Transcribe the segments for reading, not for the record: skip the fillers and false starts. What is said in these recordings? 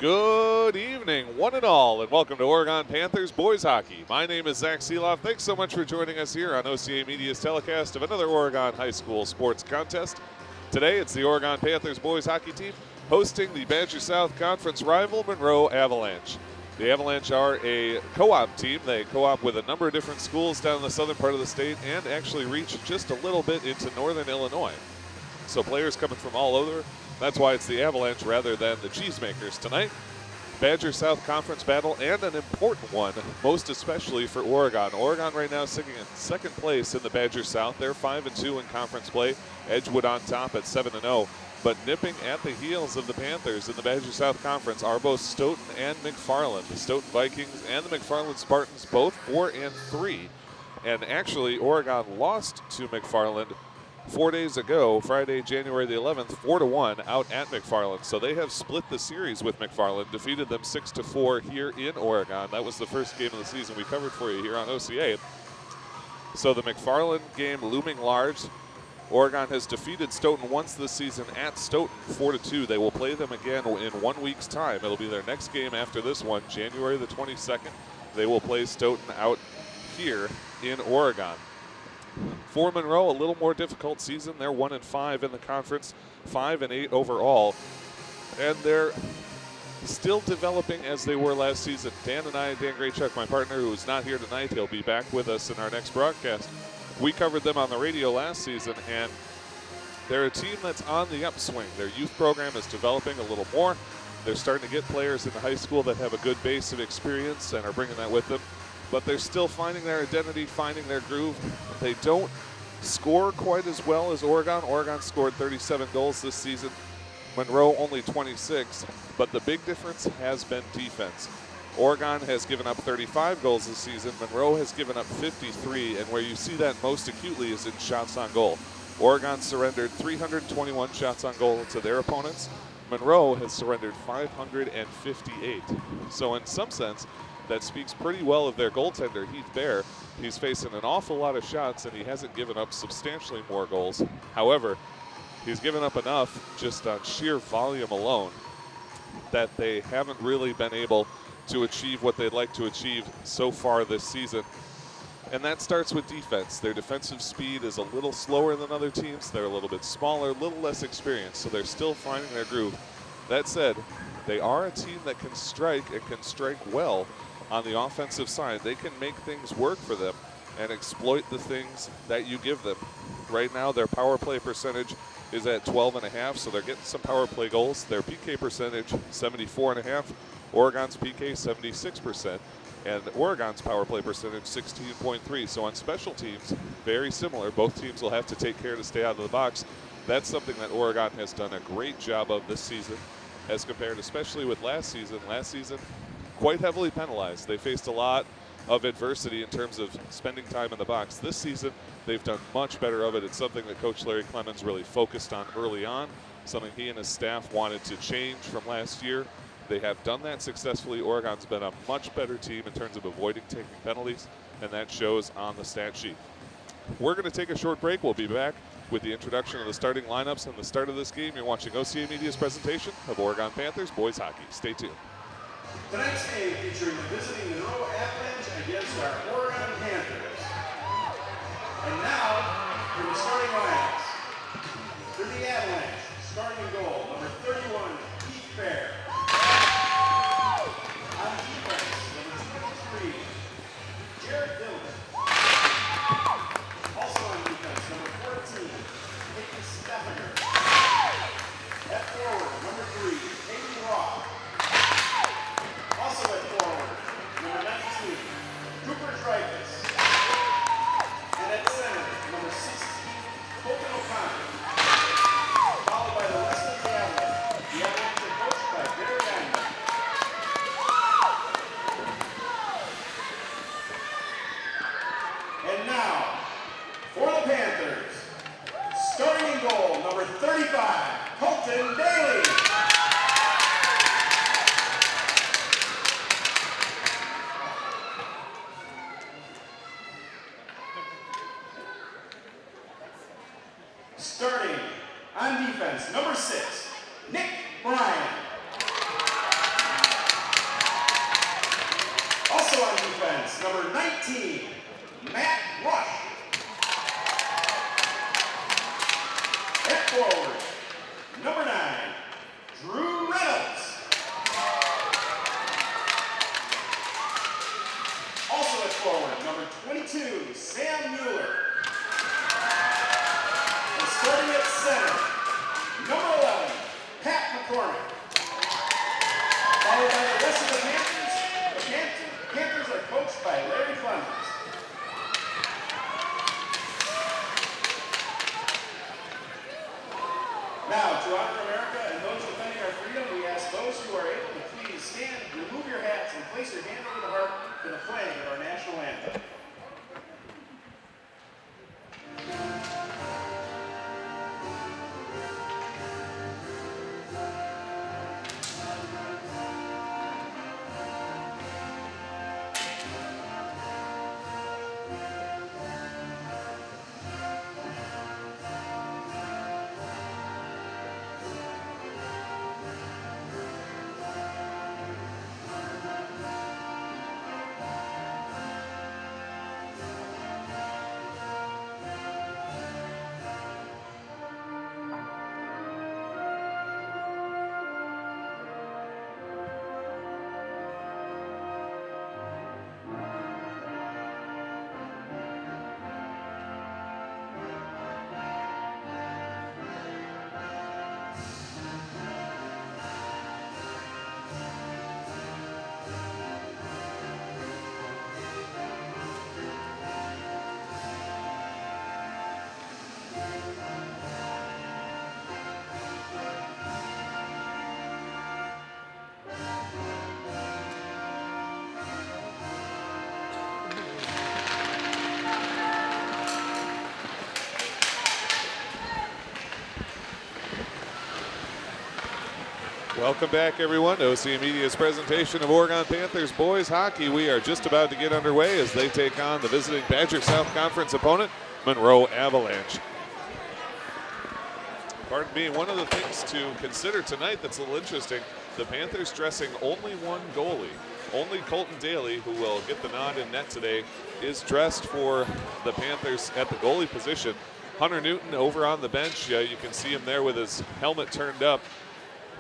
Good evening, one and all, and welcome to Oregon Panthers Boys Hockey. My name is Zach Seeloff. Thanks so much for joining us here on OCA Media's telecast of another Oregon High School sports contest. Today, it's the Oregon Panthers Boys Hockey team hosting the Badger South Conference rival Monroe Avalanche. The Avalanche are a co-op team. They co-op with a number of different schools down in the southern part of the state and actually reach just a little bit into northern Illinois. So players coming from all over. That's why it's the Avalanche rather than the Cheesemakers tonight. Badger South Conference battle, and an important one, most especially for Oregon. Oregon right now sitting in second place in the Badger South. They're 5-2 in conference play. Edgewood on top at 7-0. But nipping at the heels of the Panthers in the Badger South Conference are both Stoughton and McFarland. The Stoughton Vikings and the McFarland Spartans both 4-3. And actually, Oregon lost to McFarland 4 days ago, Friday, January the 11th, 4-1 out at McFarland. So they have split the series with McFarland, defeated them 6-4 here in Oregon. That was the first game of the season we covered for you here on OCA. So the McFarland game looming large. Oregon has defeated Stoughton once this season at Stoughton, 4-2. They will play them again in 1 week's time. It'll be their next game after this one, January the 22nd. They will play Stoughton out here in Oregon. For Monroe, a little more difficult season. They're 1-5 in the conference, 5-8 overall, and they're still developing as they were last season. Dan Graychuk, my partner, who is not here tonight, he'll be back with us in our next broadcast. We covered them on the radio last season, and they're a team that's on the upswing. Their youth program is developing a little more. They're starting to get players in the high school that have a good base of experience and are bringing that with them. But they're still finding their identity, finding their groove. They don't score quite as well as Oregon. Oregon scored 37 goals this season. Monroe only 26. But the big difference has been defense. Oregon has given up 35 goals this season. Monroe has given up 53. And where you see that most acutely is in shots on goal. Oregon surrendered 321 shots on goal to their opponents. Monroe has surrendered 558. So in some sense, that speaks pretty well of their goaltender, Heath Bear. He's facing an awful lot of shots, and he hasn't given up substantially more goals. However, he's given up enough just on sheer volume alone that they haven't really been able to achieve what they'd like to achieve so far this season. And that starts with defense. Their defensive speed is a little slower than other teams. They're a little bit smaller, a little less experienced, so they're still finding their groove. That said, they are a team that can strike and can strike well on the offensive side. They can make things work for them and exploit the things that you give them. Right now, their power play percentage is at 12.5, so they're getting some power play goals. Their PK percentage, 74.5. Oregon's PK, 76%. And Oregon's power play percentage, 16.3. So on special teams, very similar. Both teams will have to take care to stay out of the box. That's something that Oregon has done a great job of this season as compared especially with last season. Last season, quite heavily penalized. They faced a lot of adversity in terms of spending time in the box. This season, they've done much better of it. It's something that Coach Larry Clemens really focused on early on, something he and his staff wanted to change from last year. They have done that successfully. Oregon's been a much better team in terms of avoiding taking penalties, and that shows on the stat sheet. We're going to take a short break. We'll be back with the introduction of the starting lineups and the start of this game. You're watching OCA Media's presentation of Oregon Panthers Boys Hockey. Stay tuned. Tonight's game featuring the visiting Monroe Avalanche against our Oregon Panthers. And now, for the starting lineups. For the Avalanche, starting goal, number 31, Heath Bear. On defense, number 23, Jared Dillon. Also on defense, number 14, Nicholas Steffinger. At forward, number 3, Hayden Rock. Also at forward, number 19, Cooper Dreyfus. And at center, number 16, Colton O'Connor. Followed by the rest of the Avalanche. The Avalanche are coached by offense, number 19, Matt Rush. At forward, number 9, Drew Reynolds. Also at forward, number 22, Sam Mueller. And starting at center, number 11, Pat McCormick. Followed by the rest of the Panthers. The Panthers are coached by Larry Clemens. Now, to honor America and those defending our freedom, we ask those who are able to please stand, remove your hats, and place your hand over the heart to the flag of our national anthem. Welcome back, everyone, to OCA Media's presentation of Oregon Panthers boys hockey. We are just about to get underway as they take on the visiting Badger South Conference opponent, Monroe Avalanche. Pardon me, one of the things to consider tonight that's a little interesting, the Panthers dressing only one goalie. Only Colton Daly, who will get the nod in net today, is dressed for the Panthers at the goalie position. Hunter Newton over on the bench, you can see him there with his helmet turned up.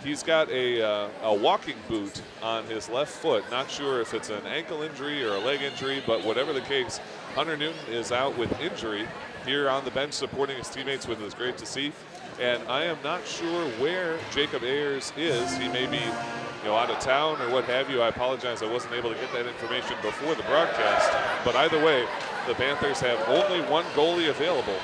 He's got a walking boot on his left foot. Not sure if it's an ankle injury or a leg injury, but whatever the case, Hunter Newton is out with injury here on the bench supporting his teammates, which is great to see. And I am not sure where Jacob Ayers is. He may be out of town or what have you. I apologize, I wasn't able to get that information before the broadcast. But either way, the Panthers have only one goalie available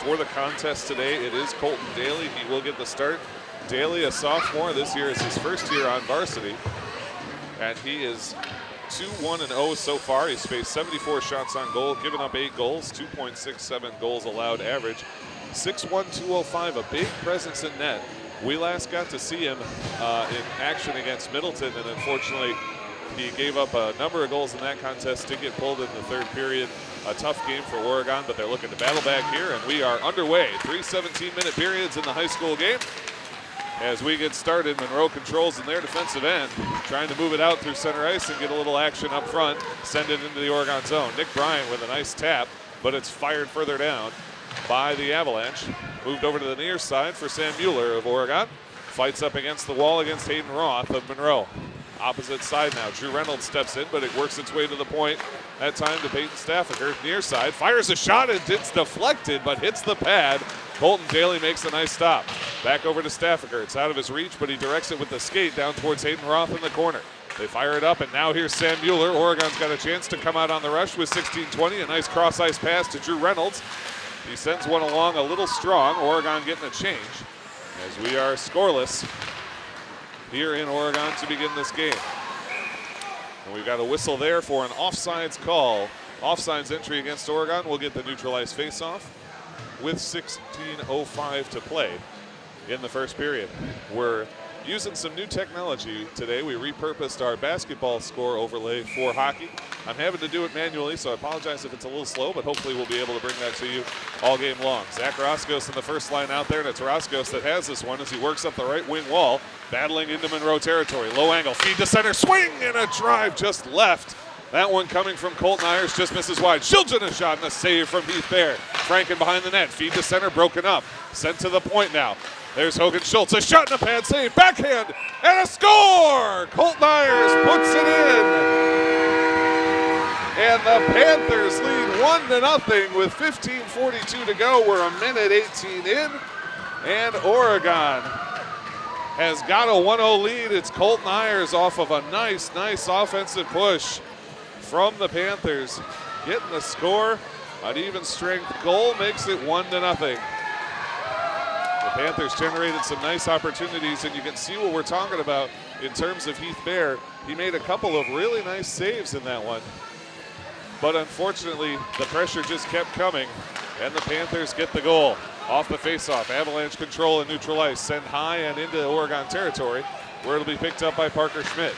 for the contest today. It is Colton Daly. He will get the start. Daly, a sophomore, this year is his first year on varsity, and he is 2-1-0 so far. He's faced 74 shots on goal, given up 8 goals, 2.67 goals allowed average, 6'1", 205, a big presence in net. We last got to see him in action against Middleton, and unfortunately, he gave up a number of goals in that contest to get pulled in the third period. A tough game for Oregon, but they're looking to battle back here, and we are underway. 3 17-minute periods in the high school game. As we get started, Monroe controls in their defensive end, trying to move it out through center ice and get a little action up front, send it into the Oregon zone. Nick Bryant with a nice tap, but it's fired further down by the Avalanche. Moved over to the near side for Sam Mueller of Oregon. Fights up against the wall against Hayden Roth of Monroe. Opposite side now, Drew Reynolds steps in, but it works its way to the point. That time to Peyton Staffaker, near side, fires a shot and it's deflected, but hits the pad. Colton Daly makes a nice stop. Back over to Staffaker. It's out of his reach, but he directs it with the skate down towards Hayden Roth in the corner. They fire it up, and now here's Sam Mueller. Oregon's got a chance to come out on the rush with 16-20. A nice cross-ice pass to Drew Reynolds. He sends one along a little strong. Oregon getting a change as we are scoreless here in Oregon to begin this game. And we've got a whistle there for an offsides call. Offsides entry against Oregon. We'll get the neutralized face-off with 16:05 to play in the first period. We're using some new technology today. We repurposed our basketball score overlay for hockey. I'm having to do it manually, so I apologize if it's a little slow, but hopefully we'll be able to bring that to you all game long. Zach Roscos in the first line out there, and it's Roscos that has this one as he works up the right wing wall, battling into Monroe territory. Low angle, feed to center, swing, and a drive just left That one coming from Colton Ayers just misses wide. Shiljan a shot and a save from Heath Bear. Franken behind the net. Feed to center, broken up. Sent to the point now. There's Hogan Schultz. A shot and a pad save. Backhand and a score! Colton Ayers puts it in. And the Panthers lead 1-0 with 15:42 to go. We're a minute 18 in. And Oregon has got a 1-0 lead. It's Colton Ayers off of a nice offensive push from the Panthers. Getting the score. An even strength goal makes it 1-0. The Panthers generated some nice opportunities, and you can see what we're talking about in terms of Heath Bear. He made a couple of really nice saves in that one. But unfortunately, the pressure just kept coming, and the Panthers get the goal. Off the faceoff, Avalanche control and neutral ice, send high and into Oregon territory, where it'll be picked up by Parker Schmidt.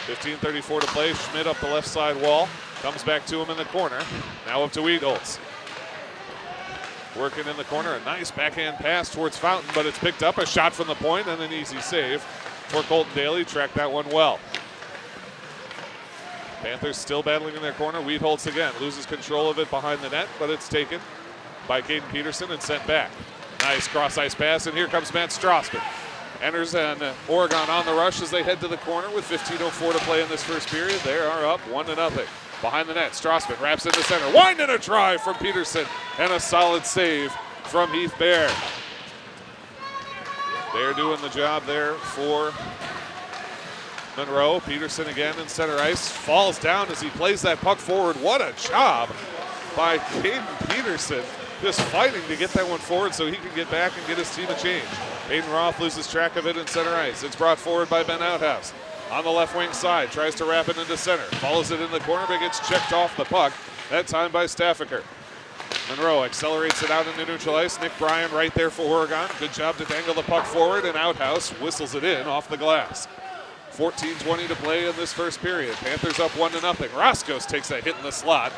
15:34 to play, Schmidt up the left side wall, comes back to him in the corner, now up to Wiedholz. Working in the corner, a nice backhand pass towards Fountain, but it's picked up, a shot from the point and an easy save for Colton Daly, tracked that one well. Panthers still battling in their corner. Wiedholz again loses control of it behind the net, but it's taken by Caden Peterson and sent back. Nice cross-ice pass, and here comes Matt Strassman. Enters and Oregon on the rush as they head to the corner with 15:04 to play in this first period. They are up 1-0. Behind the net, Strassman wraps into center. Wind and a try from Peterson, and a solid save from Heath Bear. They're doing the job there for Monroe. Peterson again in center ice. Falls down as he plays that puck forward. What a job by Caden Peterson. Just fighting to get that one forward so he can get back and get his team a change. Aiden Roth loses track of it in center ice. It's brought forward by Ben Outhouse. On the left wing side, tries to wrap it into center. Follows it in the corner, but gets checked off the puck. That time by Staffaker. Monroe accelerates it out into neutral ice. Nick Bryan right there for Oregon. Good job to dangle the puck forward, and Outhouse whistles it in off the glass. 14:20 to play in this first period. Panthers up 1-0. Roscoe takes a hit in the slot,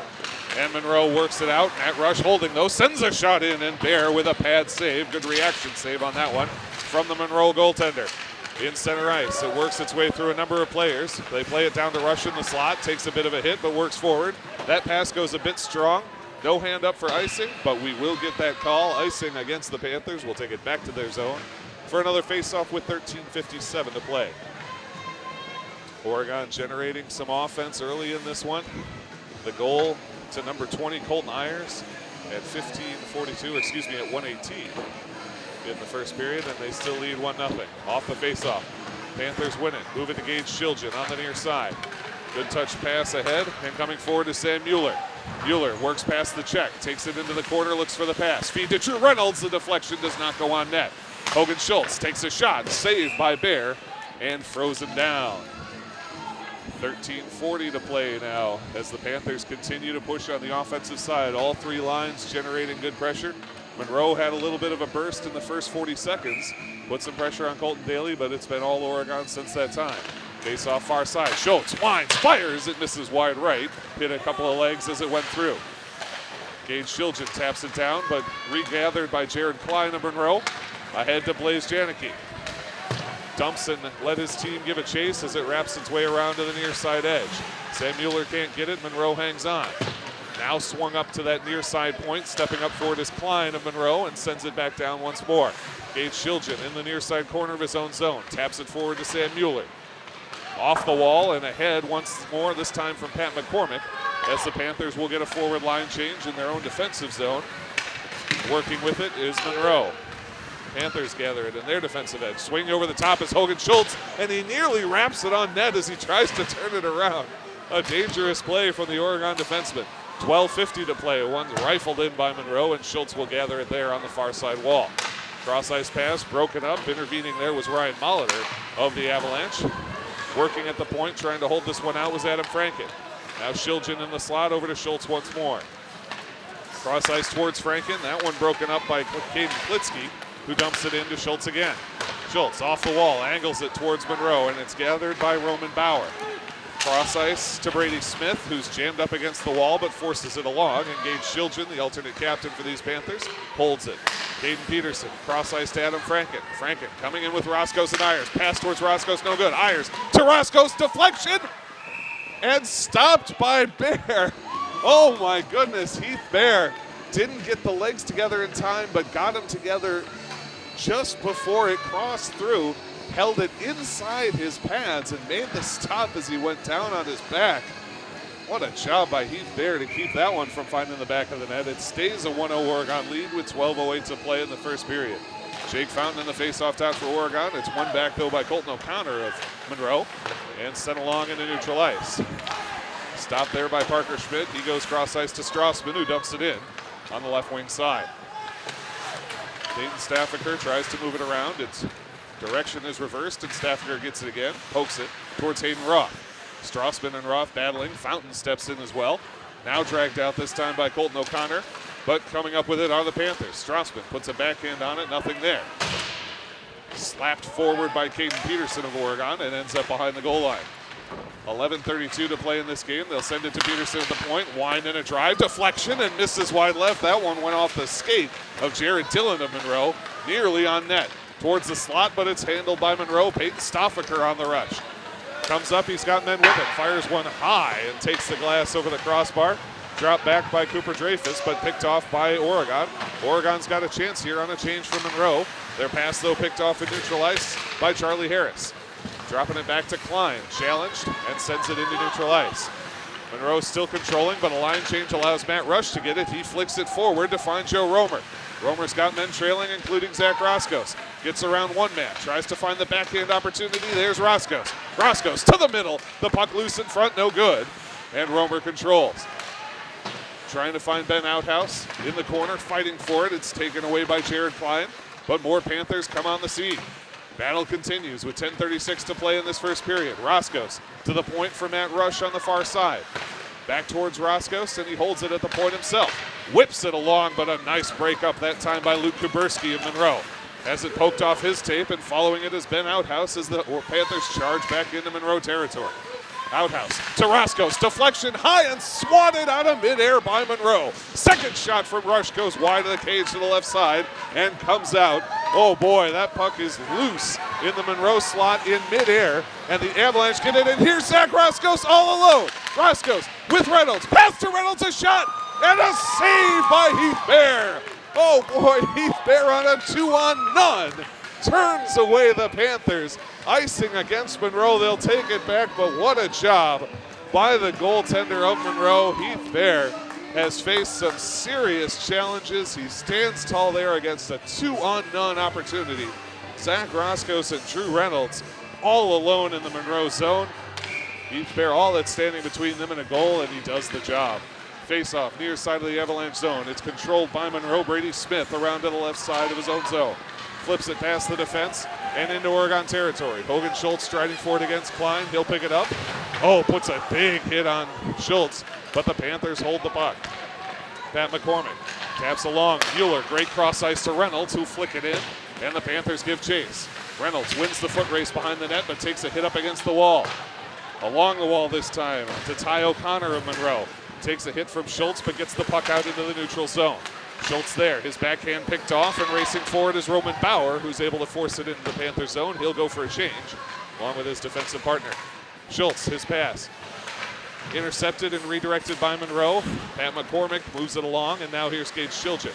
and Monroe works it out. Matt Rush holding though, sends a shot in, and Bear with a pad save. Good reaction save on that one from the Monroe goaltender. In center ice, it works its way through a number of players. They play it down to Rush in the slot, takes a bit of a hit, but works forward. That pass goes a bit strong. No hand up for icing, but we will get that call. Icing against the Panthers. We'll take it back to their zone for another faceoff with 13:57 to play. Oregon generating some offense early in this one. The goal to number 20, Colton Ayers, at 1:18 in the first period, and they still lead 1-0. Off the faceoff, Panthers win it. Move it to Gage Shiljan on the near side. Good touch pass ahead, and coming forward to Sam Mueller. Mueller works past the check, takes it into the corner, looks for the pass. Feed to Drew Reynolds, the deflection does not go on net. Hogan Schultz takes a shot, saved by Bear, and frozen down. 13:40 to play now as the Panthers continue to push on the offensive side. All three lines generating good pressure. Monroe had a little bit of a burst in the first 40 seconds. Put some pressure on Colton Daly, but it's been all Oregon since that time. Face off far side. Schultz winds, fires, it misses wide right. Hit a couple of legs as it went through. Gage Shiljan taps it down, but regathered by Jared Klein of Monroe. Ahead to Blaze Janicki. Dumps and let his team give a chase as it wraps its way around to the near side edge. Sam Mueller can't get it, Monroe hangs on. Now swung up to that near side point, stepping up forward is Klein of Monroe and sends it back down once more. Gage Shiljan in the near side corner of his own zone, taps it forward to Sam Mueller. Off the wall and ahead once more, this time from Pat McCormick, as the Panthers will get a forward line change in their own defensive zone. Working with it is Monroe. Panthers gather it in their defensive edge. Swinging over the top is Hogan Schultz, and he nearly wraps it on net as he tries to turn it around. A dangerous play from the Oregon defenseman. 12:50 to play. One's rifled in by Monroe, and Schultz will gather it there on the far side wall. Cross-ice pass broken up. Intervening there was Ryan Molitor of the Avalanche. Working at the point, trying to hold this one out was Adam Franken. Now Shiljan in the slot, over to Schultz once more. Cross-ice towards Franken. That one broken up by Caden Klitsky, who dumps it into Schultz again. Schultz off the wall, angles it towards Monroe, and it's gathered by Roman Bauer. Cross ice to Brady Smith, who's jammed up against the wall but forces it along. And Gage Shiljan, the alternate captain for these Panthers, holds it. Caden Peterson, cross ice to Adam Franken. Franken coming in with Roscoe and Ayers. Pass towards Roscoe, no good. Ayers to Roscoe's deflection. and stopped by Bear. Oh my goodness, Heath Bear didn't get the legs together in time, but got them together just before it crossed through, held it inside his pads and made the stop as he went down on his back. What a job by Heath Bear to keep that one from finding the back of the net. It stays a 1-0 Oregon lead with 12:08 to play in the first period. Jake Fountain in the faceoff dot for Oregon. It's won back though by Colton O'Connor of Monroe and sent along into neutral ice. Stopped there by Parker Schmidt. He goes cross ice to Strassman, who dumps it in on the left wing side. Dayton Staffaker tries to move it around. Its direction is reversed, and Staffaker gets it again, pokes it towards Hayden Roth. Strassman and Roth battling. Fountain steps in as well. Now dragged out this time by Colton O'Connor, but coming up with it are the Panthers. Strassman puts a backhand on it, nothing there. Slapped forward by Caden Peterson of Oregon and ends up behind the goal line. 11:32 to play in this game. They'll send it to Peterson at the point. Wine in a drive, deflection, and misses wide left. That one went off the skate of Jared Dillon of Monroe, nearly on net. Towards the slot, but it's handled by Monroe. Peyton Stoffaker on the rush. Comes up, he's got men with it. Fires one high and takes the glass over the crossbar. Dropped back by Cooper Dreyfus, but picked off by Oregon. Oregon's got a chance here on a change from Monroe. Their pass, though, picked off in neutral ice by Charlie Harris. Dropping it back to Klein, challenged, and sends it into neutral ice. Monroe still controlling, but a line change allows Matt Rush to get it. He flicks it forward to find Joe Romer. Romer's got men trailing, including Zach Roscoe. Gets around one man, tries to find the backhand opportunity. There's Roscoe. Roscoe to the middle. The puck loose in front, no good. And Romer controls. Trying to find Ben Outhouse in the corner, fighting for it. It's taken away by Jared Klein, but more Panthers come on the scene. Battle continues with 10:36 to play in this first period. Roscoe to the point for Matt Rush on the far side. Back towards Roscoe, and he holds it at the point himself. Whips it along, but a nice break up that time by Luke Kuberski of Monroe. Has it poked off his tape, and following it is Ben Outhouse as the Panthers charge back into Monroe territory. Outhouse to Roscoe, deflection high and swatted out of midair by Monroe. Second shot from Rush goes wide of the cage to the left side and comes out. Oh boy, that puck is loose in the Monroe slot in midair, and the Avalanche get it in. Here's Zach Roscoe all alone. Roscoe with Reynolds, pass to Reynolds, a shot, and a save by Heath Bear. Oh boy, Heath Bear on a 2-on-none. Turns away the Panthers. Icing against Monroe. They'll take it back, but what a job by the goaltender of Monroe. Heath Bear has faced some serious challenges. He stands tall there against a 2-on-none opportunity. Zach Roscoe and Drew Reynolds all alone in the Monroe zone. Heath Bear all that's standing between them and a goal, and he does the job. Face-off near side of the Avalanche zone. It's controlled by Monroe. Brady Smith around to the left side of his own zone. Flips it past the defense and into Oregon territory. Hogan Schultz striding forward against Klein. He'll pick it up. Oh, puts a big hit on Schultz, but the Panthers hold the puck. Pat McCormick taps along. Mueller, great cross ice to Reynolds, who flick it in, and the Panthers give chase. Reynolds wins the foot race behind the net, but takes a hit up against the wall. Along the wall this time to Ty O'Connor of Monroe. Takes a hit from Schultz, but gets the puck out into the neutral zone. Schultz there, his backhand picked off, and racing forward is Roman Bauer, who's able to force it into the Panther zone. He'll go for a change, along with his defensive partner. Schultz, his pass. Intercepted and redirected by Monroe. Pat McCormick moves it along, and now here's Gage Shiljan.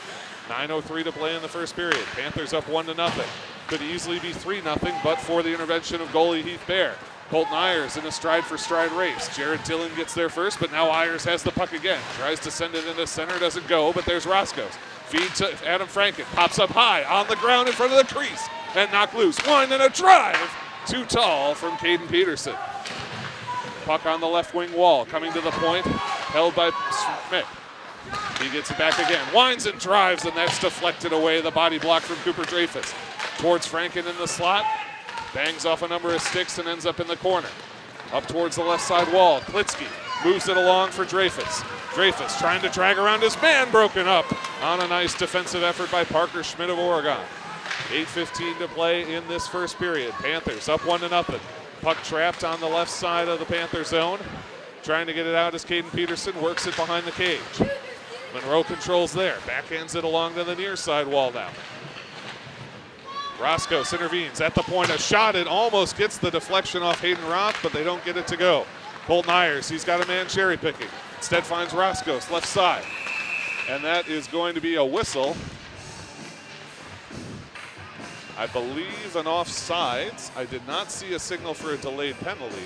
9:03 to play in the first period. Panthers up 1-0. Could easily be 3-0, but for the intervention of goalie Heath Bear. Colton Ayers in a stride-for-stride race. Jared Dillon gets there first, but now Ayers has the puck again. Tries to send it into center, doesn't go, but there's Roscoe. Feed to Adam Franken. Pops up high, on the ground in front of the crease, and knocked loose. One and a drive. Too tall from Caden Peterson. Puck on the left wing wall, coming to the point, held by Schmidt. He gets it back again. Winds and drives, and that's deflected away. The body block from Cooper Dreyfus. Towards Franken in the slot. Bangs off a number of sticks and ends up in the corner. Up towards the left side wall. Klitsky moves it along for Dreyfus. Dreyfus trying to drag around his man, broken up on a nice defensive effort by Parker Schmidt of Oregon. 8:15 to play in this first period. Panthers up 1-0. Puck trapped on the left side of the Panther zone. Trying to get it out as Caden Peterson works it behind the cage. Monroe controls there. Backhands it along to the near side wall now. Roscoe intervenes at the point. A shot. It almost gets the deflection off Hayden Roth, but they don't get it to go. Colton Ayers, he's got a man cherry picking. Instead finds Roscos, left side. And that is going to be a whistle. I believe an offsides. I did not see a signal for a delayed penalty.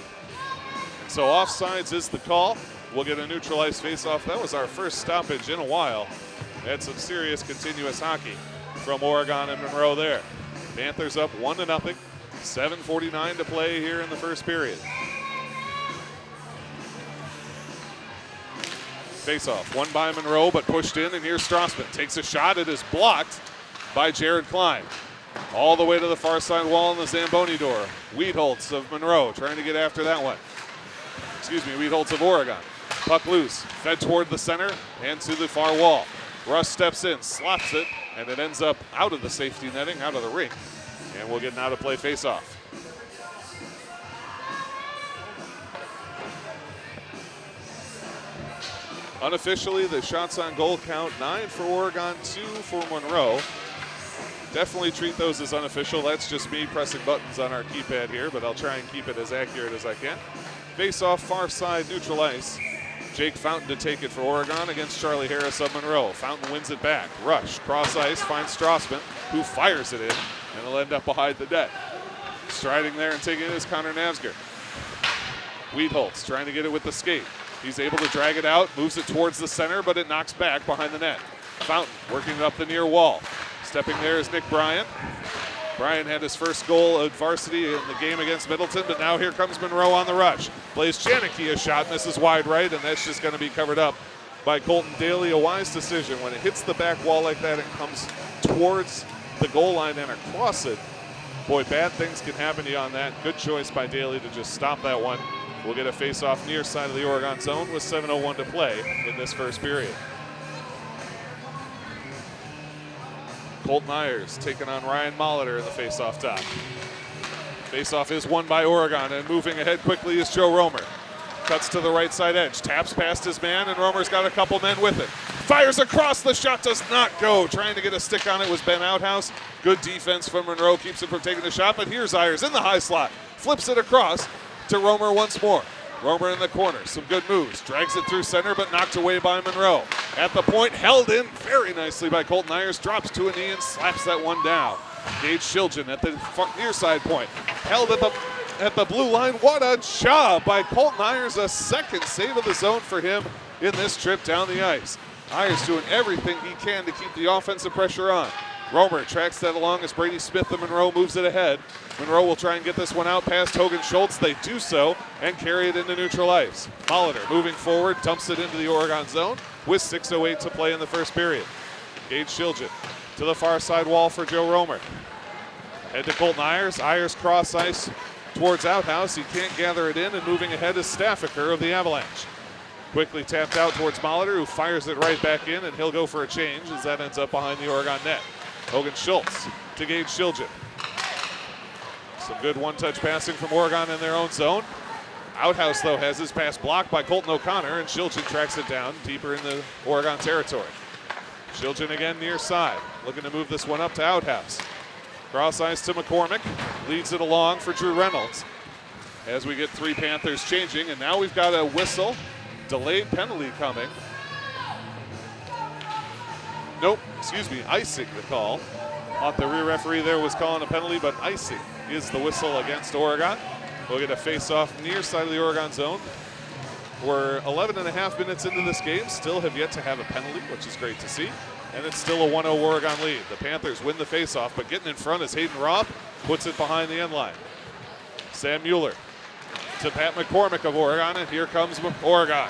So offsides is the call. We'll get a neutral ice faceoff. That was our first stoppage in a while. Had some serious continuous hockey from Oregon and Monroe there. Panthers up 1-0. 7:49 to play here in the first period. Faceoff, won by Monroe, but pushed in, and here's Strassman. Takes a shot. It is blocked by Jared Klein. All the way to the far side wall in the Zamboni door. Wiedholz of Monroe trying to get after that one. Wiedholz of Oregon. Puck loose, fed toward the center and to the far wall. Russ steps in, slaps it, and it ends up out of the safety netting, out of the rink. And we'll get an out-of-play faceoff. Unofficially, the shots on goal count 9 for Oregon, 2 for Monroe. Definitely treat those as unofficial. That's just me pressing buttons on our keypad here, but I'll try and keep it as accurate as I can. Face-off, far side, neutral ice. Jake Fountain to take it for Oregon against Charlie Harris of Monroe. Fountain wins it back. Rush, cross ice, finds Strassman, who fires it in, and it'll end up behind the net. Striding there and taking it is Connor Navsger. Wiedholz trying to get it with the skate. He's able to drag it out, moves it towards the center, but it knocks back behind the net. Fountain working it up the near wall. Stepping there is Nick Bryant. Bryant had his first goal at varsity in the game against Middleton, but now here comes Monroe on the rush. Plays Janicki a shot, misses wide right, and that's just going to be covered up by Colton Daly. A wise decision. When it hits the back wall like that and comes towards the goal line and across it, boy, bad things can happen to you on that. Good choice by Daly to just stop that one. We'll get a face-off near side of the Oregon zone with 7:01 to play in this first period. Colton Ayers taking on Ryan Molitor in the face-off top. Face-off is won by Oregon, and moving ahead quickly is Joe Romer. Cuts to the right side edge, taps past his man, and Romer's got a couple men with it. Fires across, the shot does not go. Trying to get a stick on it was Ben Outhouse. Good defense from Monroe, keeps it from taking the shot, but here's Ayers in the high slot. Flips it across to Romer once more. Romer in the corner, some good moves. Drags it through center, but knocked away by Monroe. At the point, held in very nicely by Colton Ayers. Drops to a knee and slaps that one down. Gage Shiljan at the near side point. Held at the blue line. What a job by Colton Ayers. A second save of the zone for him in this trip down the ice. Ayers doing everything he can to keep the offensive pressure on. Romer tracks that along as Brady Smith of Monroe moves it ahead. Monroe will try and get this one out past Hogan Schultz. They do so and carry it into neutral ice. Molitor moving forward, dumps it into the Oregon zone with 6:08 to play in the first period. Gage Shiljan to the far side wall for Joe Romer. Head to Colton Ayers. Ayers cross ice towards Outhouse. He can't gather it in, and moving ahead is Staffaker of the Avalanche. Quickly tapped out towards Molitor, who fires it right back in, and he'll go for a change as that ends up behind the Oregon net. Hogan Schultz to Gage Shiljan. Some good one-touch passing from Oregon in their own zone. Outhouse, though, has his pass blocked by Colton O'Connor, and Shiljan tracks it down deeper in the Oregon territory. Shiljan again near side, looking to move this one up to Outhouse. Cross ice to McCormick, leads it along for Drew Reynolds. As we get 3 Panthers changing, and now we've got a whistle, delayed penalty coming. Nope, icing the call. Thought the rear referee there was calling a penalty, but icing is the whistle against Oregon. We'll get a face-off near side of the Oregon zone. We're 11.5 minutes into this game, still have yet to have a penalty, which is great to see. And it's still a 1-0 Oregon lead. The Panthers win the face-off, but getting in front is Hayden Roth, puts it behind the end line. Sam Mueller to Pat McCormick of Oregon, and here comes Oregon.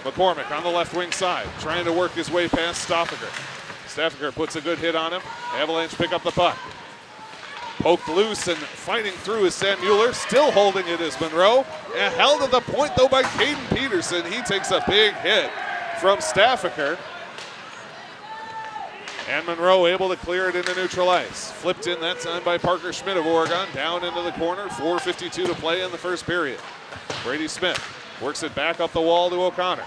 McCormick on the left wing side, trying to work his way past Staffaker. Staffaker puts a good hit on him. Avalanche pick up the puck. Poked loose and fighting through is Sam Mueller. Still holding it is Monroe. And held at the point, though, by Caden Peterson. He takes a big hit from Staffaker. And Monroe able to clear it into neutral ice. Flipped in that time by Parker Schmidt of Oregon. Down into the corner. 4:52 to play in the first period. Brady Smith works it back up the wall to O'Connor.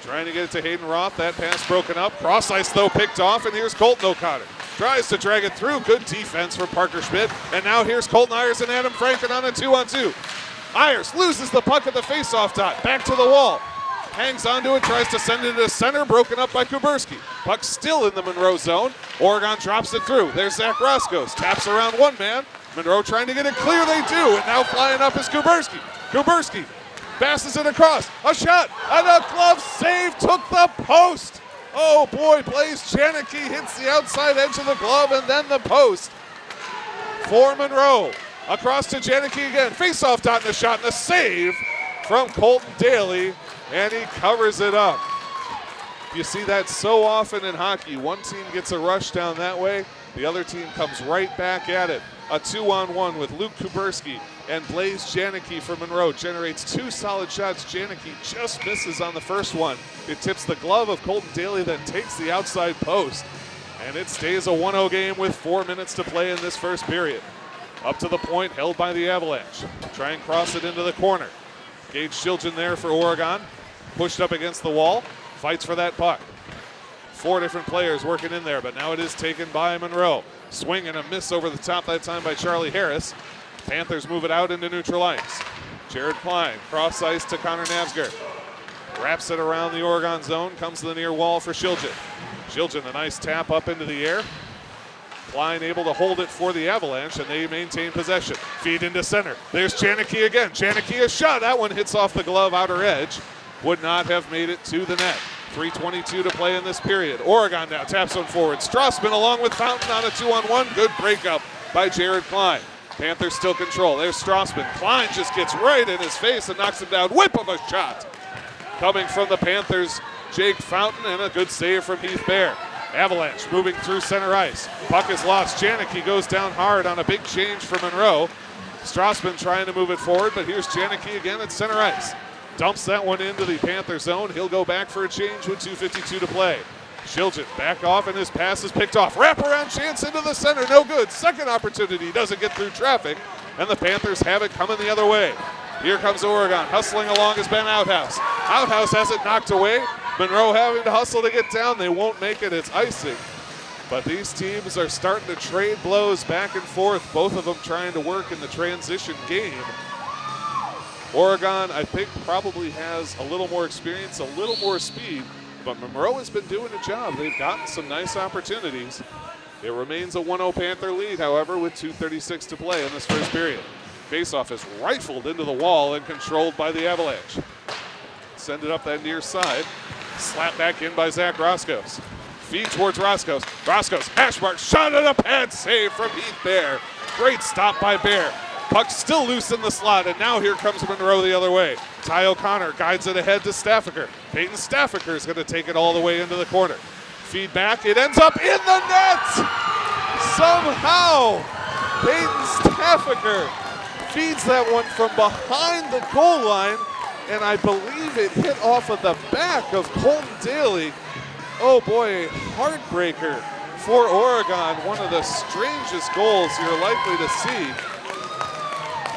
Trying to get it to Hayden Roth. That pass broken up. Cross ice, though, picked off. And here's Colton O'Connor. Tries to drag it through. Good defense from Parker Schmidt. And now here's Colton Ayers and Adam Franken on a 2-on-2. Ayers loses the puck at the faceoff dot. Back to the wall. Hangs onto it, tries to send it to center, broken up by Kuberski. Puck still in the Monroe zone. Oregon drops it through. There's Zach Roscoe. Taps around one man. Monroe trying to get it clear. They do. And now flying up is Kuberski. Kuberski passes it across. A shot and a glove save. Took the post. Oh boy, Blaze Janicki hits the outside edge of the glove and then the post for Monroe. Across to Janicki again. Face-off dot and a shot and a save from Colton Daly, and he covers it up. You see that so often in hockey. One team gets a rush down that way, the other team comes right back at it. A 2-on-1 with Luke Kuberski and Blaze Janicki for Monroe generates two solid shots. Janicki just misses on the first one. It tips the glove of Colton Daly, then takes the outside post. And it stays a 1-0 game with 4 minutes to play in this first period. Up to the point, held by the Avalanche. Try and cross it into the corner. Gage Shilgen there for Oregon. Pushed up against the wall. Fights for that puck. 4 different players working in there, but now it is taken by Monroe. Swing and a miss over the top that time by Charlie Harris. Panthers move it out into neutral ice. Jared Klein, cross ice to Connor Navsgaard. Wraps it around the Oregon zone, comes to the near wall for Shilgen. Shilgen, a nice tap up into the air. Klein able to hold it for the Avalanche, and they maintain possession. Feed into center. There's Janicki again. Janicki a shot. That one hits off the glove, outer edge. Would not have made it to the net. 3:22 to play in this period. Oregon now taps one forward. Strassman along with Fountain on a 2-on-1. Good breakup by Jared Klein. Panthers still control. There's Strassman. Klein just gets right in his face and knocks him down. Whip of a shot. Coming from the Panthers, Jake Fountain, and a good save from Heath Bear. Avalanche moving through center ice. Puck is lost. Janicki goes down hard on a big change for Monroe. Strassman trying to move it forward, but here's Janicki again at center ice. Dumps that one into the Panther zone. He'll go back for a change with 2:52 to play. Shilgen back off and his pass is picked off. Wraparound chance into the center, no good. Second opportunity, doesn't get through traffic, and the Panthers have it coming the other way. Here comes Oregon, hustling along is Ben Outhouse. Outhouse has it knocked away. Monroe having to hustle to get down. They won't make it, it's icing. But these teams are starting to trade blows back and forth, both of them trying to work in the transition game. Oregon, I think, probably has a little more experience, a little more speed, but Monroe has been doing a job. They've gotten some nice opportunities. It remains a 1-0 Panther lead, however, with 2:36 to play in this first period. Faceoff is rifled into the wall and controlled by the Avalanche. Send it up that near side. Slapped back in by Zach Roscoes. Feed towards Roscoes. Roscoes, hash mark, shot at a pad save from Heath Bear. Great stop by Bear. Puck still loose in the slot, and now here comes Monroe the other way. Ty O'Connor guides it ahead to Staffaker. Peyton Staffaker is going to take it all the way into the corner. Feed back, it ends up in the net! Somehow, Peyton Staffaker feeds that one from behind the goal line, and I believe it hit off of the back of Colton Daly. Oh boy, a heartbreaker for Oregon. One of the strangest goals you're likely to see.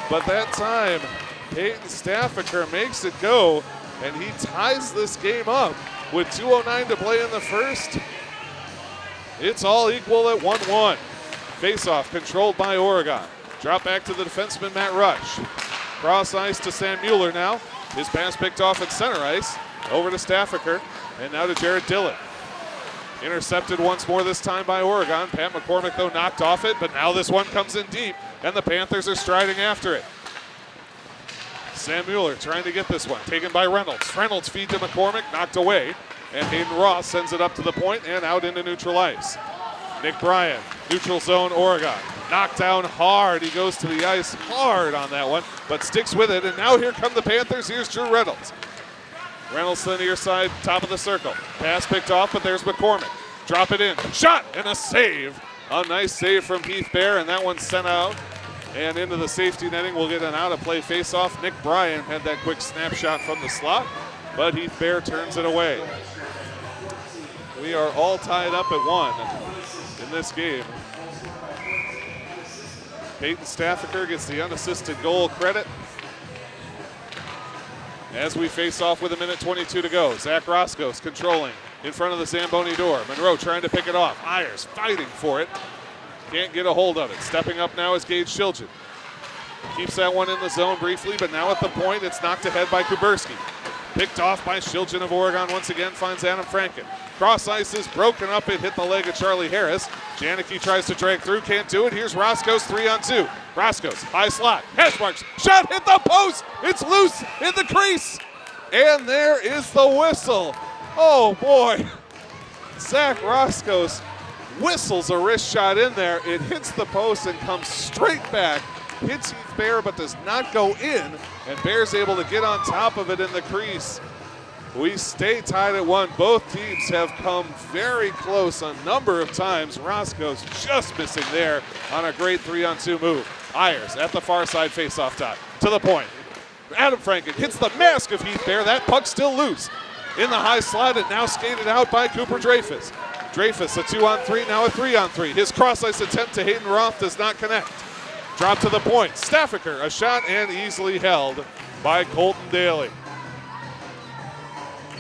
But that time, Peyton Staffaker makes it go, and he ties this game up with 2:09 to play in the first. It's all equal at 1-1. Faceoff controlled by Oregon. Drop back to the defenseman, Matt Rush. Cross ice to Sam Mueller now. His pass picked off at center ice. Over to Staffaker, and now to Jared Dillon. Intercepted once more this time by Oregon. Pat McCormick, though, knocked off it, but now this one comes in deep, and the Panthers are striding after it. Sam Mueller trying to get this one, taken by Reynolds. Reynolds feed to McCormick, knocked away, and Hayden Ross sends it up to the point and out into neutral ice. Nick Bryan, neutral zone, Oregon. Knocked down hard. He goes to the ice hard on that one, but sticks with it, and now here come the Panthers. Here's Drew Reynolds. Reynolds to the near side, top of the circle. Pass picked off, but there's McCormick. Drop it in. Shot and a save. A nice save from Heath Bear, and that one sent out and into the safety netting. We'll get an out-of-play face-off. Nick Bryan had that quick snapshot from the slot, but Heath Bear turns it away. We are all tied up at 1 in this game. Peyton Staffaker gets the unassisted goal credit. As we face off with 1:22 to go. Zach Roscoe's controlling in front of the Zamboni door. Monroe trying to pick it off. Ayers fighting for it. Can't get a hold of it. Stepping up now is Gage Shilgen. Keeps that one in the zone briefly, but now at the point, it's knocked ahead by Kuberski. Picked off by Shiljan of Oregon once again, finds Adam Franken. Cross ice is broken up, it hit the leg of Charlie Harris. Janicki tries to drag through, can't do it. Here's Roscoe's 3-on-2. Roscoe's high slot, hash marks, shot hit the post. It's loose in the crease. And there is the whistle. Oh boy. Zach Roscoe's whistles a wrist shot in there. It hits the post and comes straight back. Hits Heath Bear but does not go in, and Bear's able to get on top of it in the crease. We stay tied at 1. Both teams have come very close a number of times. Roscoe's just missing there on a great 3-on-2 move. Ayers at the far side faceoff dot to the point. Adam Franken hits the mask of Heath Bear. That puck still loose in the high slot and now skated out by Cooper Dreyfus. Dreyfus a 2-on-3, now a 3-on-3. His cross ice attempt to Hayden Roth does not connect. Drop to the point. Staffaker, a shot and easily held by Colton Daly.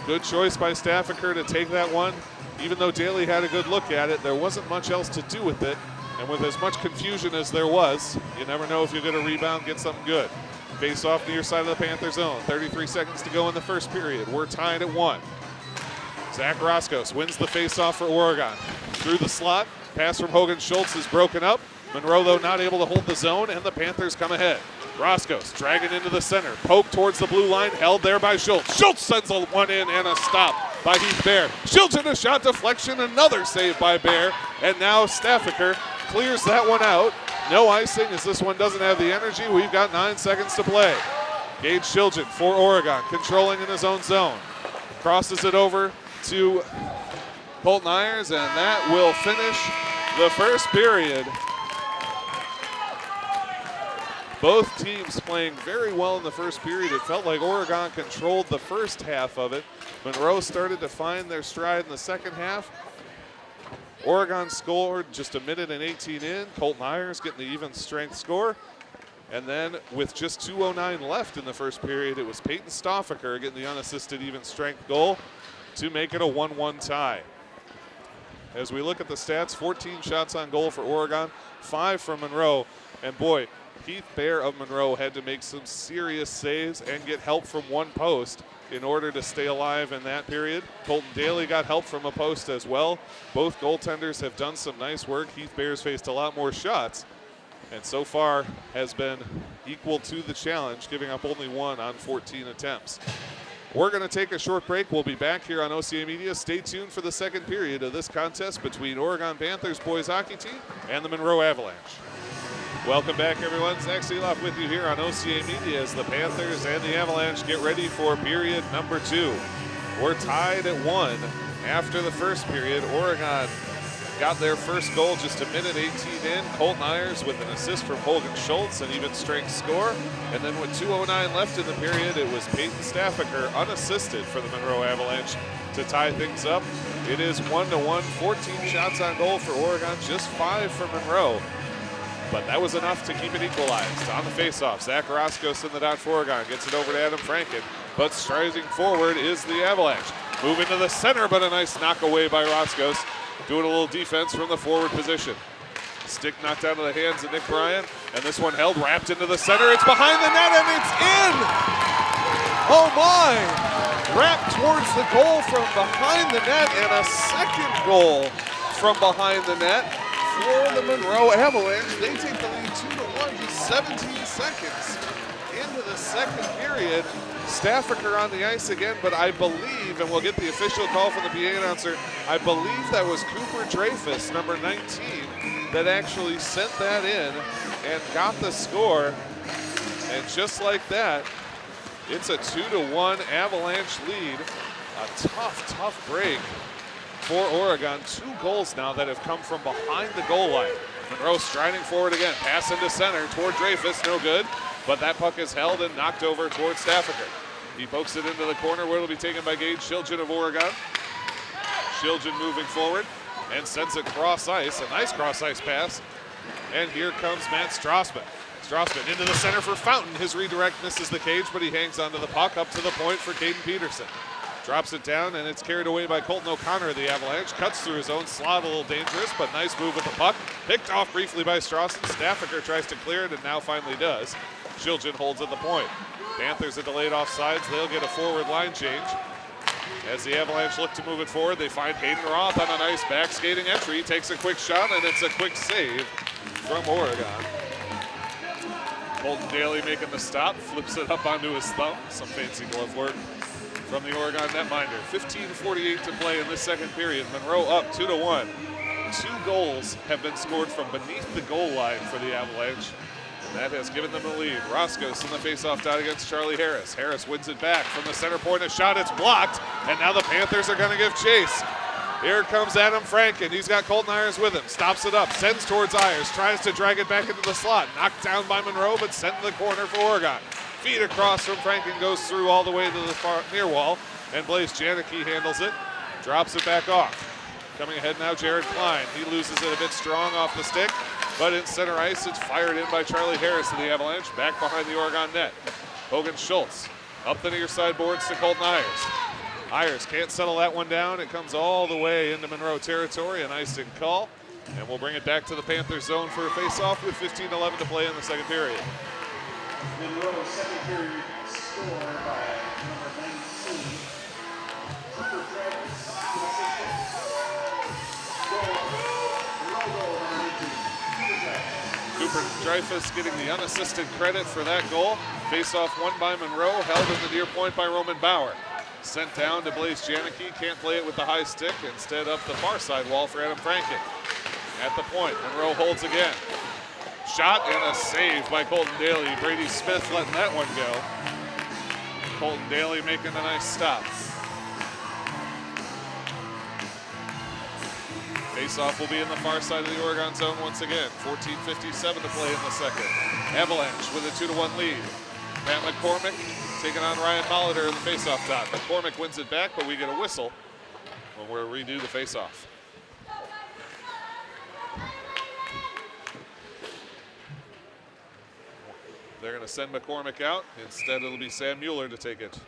Good choice by Staffaker to take that one. Even though Daly had a good look at it, there wasn't much else to do with it. And with as much confusion as there was, you never know if you're going to rebound, get something good. Face off near side of the Panther zone. 33 seconds to go in the first period. We're tied at 1. Zach Roscos wins the face-off for Oregon. Through the slot, pass from Hogan Schultz is broken up. Monroe, though, not able to hold the zone, and the Panthers come ahead. Roscos dragging into the center. Poke towards the blue line, held there by Schultz. Schultz sends a one in and a stop by Heath Bear. Schultz in a shot deflection, another save by Bear, and now Staffaker clears that one out. No icing as this one doesn't have the energy. We've got 9 seconds to play. Gage Shiljan for Oregon, controlling in his own zone. Crosses it over to Colton Ayers, and that will finish the first period. Both teams playing very well in the first period. It felt like Oregon controlled the first half of it. Monroe started to find their stride in the second half. Oregon scored just a minute and 18 in. Colton Ayers getting the even strength score. And then with just 2:09 left in the first period, it was Peyton Stoffaker getting the unassisted even strength goal to make it a 1-1 tie. As we look at the stats, 14 shots on goal for Oregon, 5 from Monroe. And boy, Heath Bear of Monroe had to make some serious saves and get help from one post in order to stay alive in that period. Colton Daly got help from a post as well. Both goaltenders have done some nice work. Heath Bear's faced a lot more shots, and so far has been equal to the challenge, giving up only 1 on 14 attempts. We're going to take a short break. We'll be back here on OCA Media. Stay tuned for the second period of this contest between Oregon Panthers boys hockey team and the Monroe Avalanche. Welcome back, everyone. Zach Seeloff with you here on OCA Media as the Panthers and the Avalanche get ready for period number 2. We're tied at 1 after the first period. Oregon got their first goal just a minute 18 in. Colton Ayers with an assist from Hogan Schultz, an even strength score. And then with 2:09 left in the period, it was Peyton Staffaker unassisted for the Monroe Avalanche to tie things up. It is 1-1, 14 shots on goal for Oregon, just 5 for Monroe. But that was enough to keep it equalized. On the faceoff, Zach Roscos in the dot for Oregon. Gets it over to Adam Franken. But striding forward is the Avalanche. Moving to the center, but a nice knock away by Roscos. Doing a little defense from the forward position. Stick knocked out of the hands of Nick Bryan. And this one held, wrapped into the center. It's behind the net, and it's in! Oh my! Wrapped towards the goal from behind the net, and a second goal from behind the net for the Monroe Avalanche. They take the lead 2-1, just 17 seconds into the second period. Staffaker on the ice again, but I believe, and we'll get the official call from the PA announcer, I believe that was Cooper Dreyfus, number 19, that actually sent that in and got the score. And just like that, it's a 2-1 Avalanche lead. A tough break for Oregon. 2 goals now that have come from behind the goal line. Monroe striding forward again, pass into center toward Dreyfus, no good, but that puck is held and knocked over toward Staffaker. He pokes it into the corner where it'll be taken by Gage Shiljan of Oregon. Shiljan moving forward and sends it cross ice, a nice cross ice pass. And here comes Matt Strassman. Strassman into the center for Fountain. His redirect misses the cage, but he hangs onto the puck up to the point for Caden Peterson. Drops it down, and it's carried away by Colton O'Connor of the Avalanche. Cuts through his own slot, a little dangerous, but nice move with the puck. Picked off briefly by Strawson. Staffiker tries to clear it, and now finally does. Shiljan holds at the point. Panthers at delayed offsides. They'll get a forward line change. As the Avalanche look to move it forward, they find Hayden Roth on a nice back skating entry. Takes a quick shot, and it's a quick save from Oregon. Colton Daly making the stop, flips it up onto his thumb. Some fancy glove work from the Oregon netminder. 15:48 to play in this second period. Monroe up 2-1. 2 goals have been scored from beneath the goal line for the Avalanche, and that has given them the lead. Roscos in the faceoff dot against Charlie Harris. Harris wins it back from the center point. A shot, it's blocked, and now the Panthers are going to give chase. Here comes Adam Franken. He's got Colton Ayers with him. Stops it up, sends towards Ayers, tries to drag it back into the slot. Knocked down by Monroe, but sent in the corner for Oregon. Feed across from Franken, goes through all the way to the far near wall, and Blaze Janicki handles it, drops it back off. Coming ahead now, Jared Klein. He loses it a bit strong off the stick, but in center ice, it's fired in by Charlie Harris of the Avalanche, back behind the Oregon net. Hogan Schultz up the near side boards to Colton Ayers. Ayers can't settle that one down. It comes all the way into Monroe territory, an icing call, and we'll bring it back to the Panthers zone for a face-off with 15:11 to play in the second period. Monroe second period score by number 19. Cooper Travis to assist. Goal number 19. Cooper Dreyfus getting the unassisted credit for that goal. Face-off won by Monroe, held in the near point by Roman Bauer. Sent down to Blaze Janicki, can't play it with the high stick, instead up the far side wall for Adam Franken. At the point, Monroe holds again. Shot and a save by Colton Daly. Brady Smith letting that one go. Colton Daly making a nice stop. Face-off will be in the far side of the Oregon zone once again. 14:57 to play in the second. Avalanche with a 2-1 lead. Matt McCormick taking on Ryan Molitor in the face-off dot. McCormick wins it back, but we get a whistle when we'll redo the face-off. They're going to send McCormick out. Instead, it'll be Sam Mueller to take it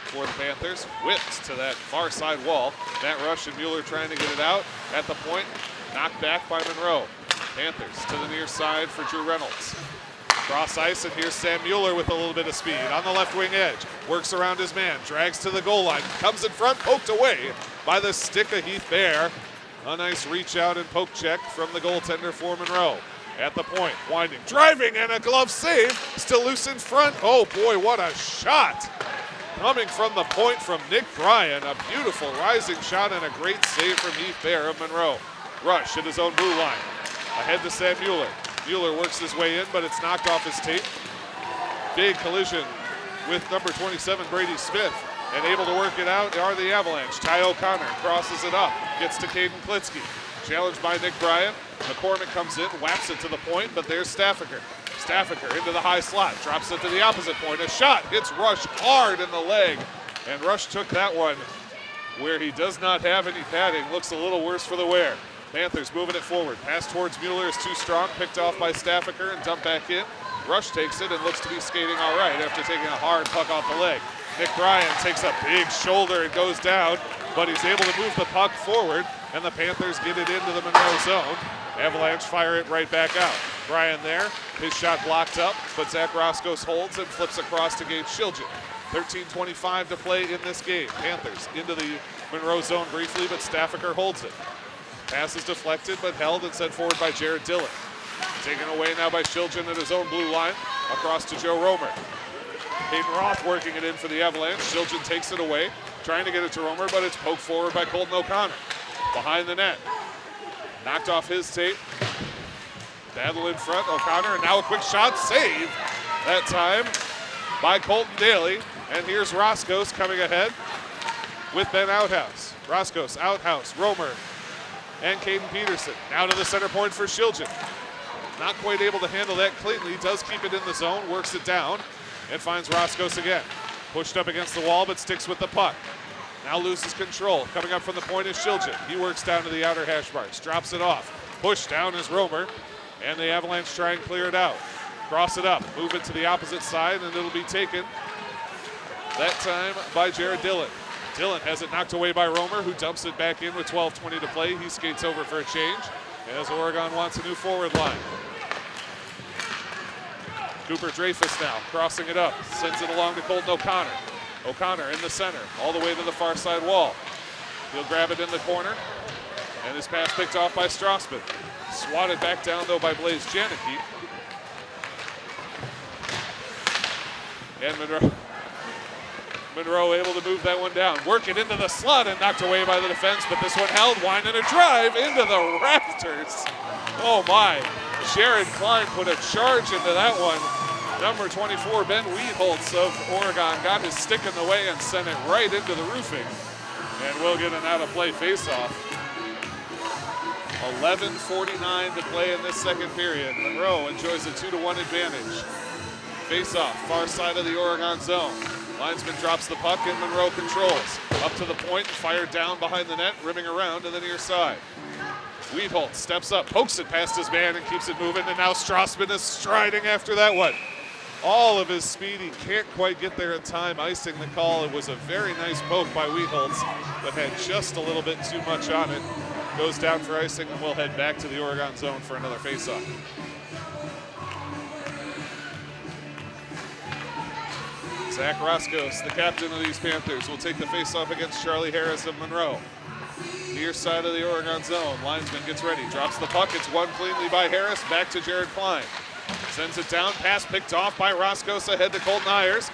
for the Panthers. Whipped to that far side wall. Matt Rush and Mueller trying to get it out. At the point, knocked back by Monroe. Panthers to the near side for Drew Reynolds. Cross ice, and here's Sam Mueller with a little bit of speed on the left wing edge. Works around his man, drags to the goal line, comes in front, poked away by the stick of Heath Bear. A nice reach out and poke check from the goaltender for Monroe. At the point, winding, driving, and a glove save. Still loose in front. Oh boy, what a shot. Coming from the point from Nick Bryan. A beautiful rising shot and a great save from Heath Bear of Monroe. Rush at his own blue line. Ahead to Sam Mueller. Mueller works his way in, but it's knocked off his tape. Big collision with number 27, Brady Smith. And able to work it out are the Avalanche. Ty O'Connor crosses it up, gets to Caden Klitsky. Challenged by Nick Bryan. McCormick comes in, whaps it to the point, but there's Staffiker. Staffiker into the high slot, drops it to the opposite point. A shot hits Rush hard in the leg, and Rush took that one where he does not have any padding. Looks a little worse for the wear. Panthers moving it forward. Pass towards Mueller is too strong, picked off by Staffiker and dumped back in. Rush takes it and looks to be skating all right after taking a hard puck off the leg. Nick Bryan takes a big shoulder and goes down, but he's able to move the puck forward, and the Panthers get it into the Monroe zone. Avalanche fire it right back out. Bryan there, his shot blocked up, but Zach Roscos holds and flips across to Gage Shiljan. 13:25 to play in this game. Panthers into the Monroe zone briefly, but Staffiker holds it. Pass is deflected, but held and sent forward by Jared Dillon. Taken away now by Shiljan at his own blue line, across to Joe Romer. Hayden Roth working it in for the Avalanche. Shiljan takes it away, trying to get it to Romer, but it's poked forward by Colton O'Connor. Behind the net. Knocked off his tape. Battle in front, O'Connor, and now a quick shot, save that time by Colton Daly. And here's Roscos coming ahead with Ben Outhouse. Roscos, Outhouse, Romer, and Caden Peterson. Now to the center point for Shiljan. Not quite able to handle that cleanly. Does keep it in the zone, works it down, and finds Roscos again. Pushed up against the wall, but sticks with the puck. Now loses control. Coming up from the point is Shiljan. He works down to the outer hash marks, drops it off. Pushed down is Romer, and the Avalanche try and clear it out. Cross it up, move it to the opposite side, and it'll be taken that time by Jared Dillon. Dillon has it knocked away by Romer, who dumps it back in with 12:20 to play. He skates over for a change as Oregon wants a new forward line. Cooper Dreyfus now crossing it up, sends it along to Colton O'Connor. O'Connor in the center, all the way to the far side wall. He'll grab it in the corner, and his pass picked off by Strassman. Swatted back down, though, by Blaze Janicki. And Monroe able to move that one down. Work it into the slot and knocked away by the defense, but this one held. Winding a drive into the rafters. Oh, my. Jared Klein put a charge into that one. Number 24, Ben Weedholtz of Oregon, got his stick in the way and sent it right into the roofing. And we'll get an out-of-play faceoff. 11:49 to play in this second period. Monroe enjoys a 2-1 advantage. Faceoff, far side of the Oregon zone. Linesman drops the puck and Monroe controls. Up to the point, fired down behind the net, rimming around to the near side. Weedholtz steps up, pokes it past his man and keeps it moving, and now Strassman is striding after that one. All of his speed, he can't quite get there in time, icing the call. It was a very nice poke by Weedholtz, but had just a little bit too much on it. Goes down for icing, and we'll head back to the Oregon zone for another faceoff. Zach Roscos, the captain of these Panthers, will take the faceoff against Charlie Harris of Monroe. Near side of the Oregon zone, linesman gets ready, drops the puck, it's won cleanly by Harris, back to Jared Klein. Sends it down, pass picked off by Roscos ahead to Colton Ayers.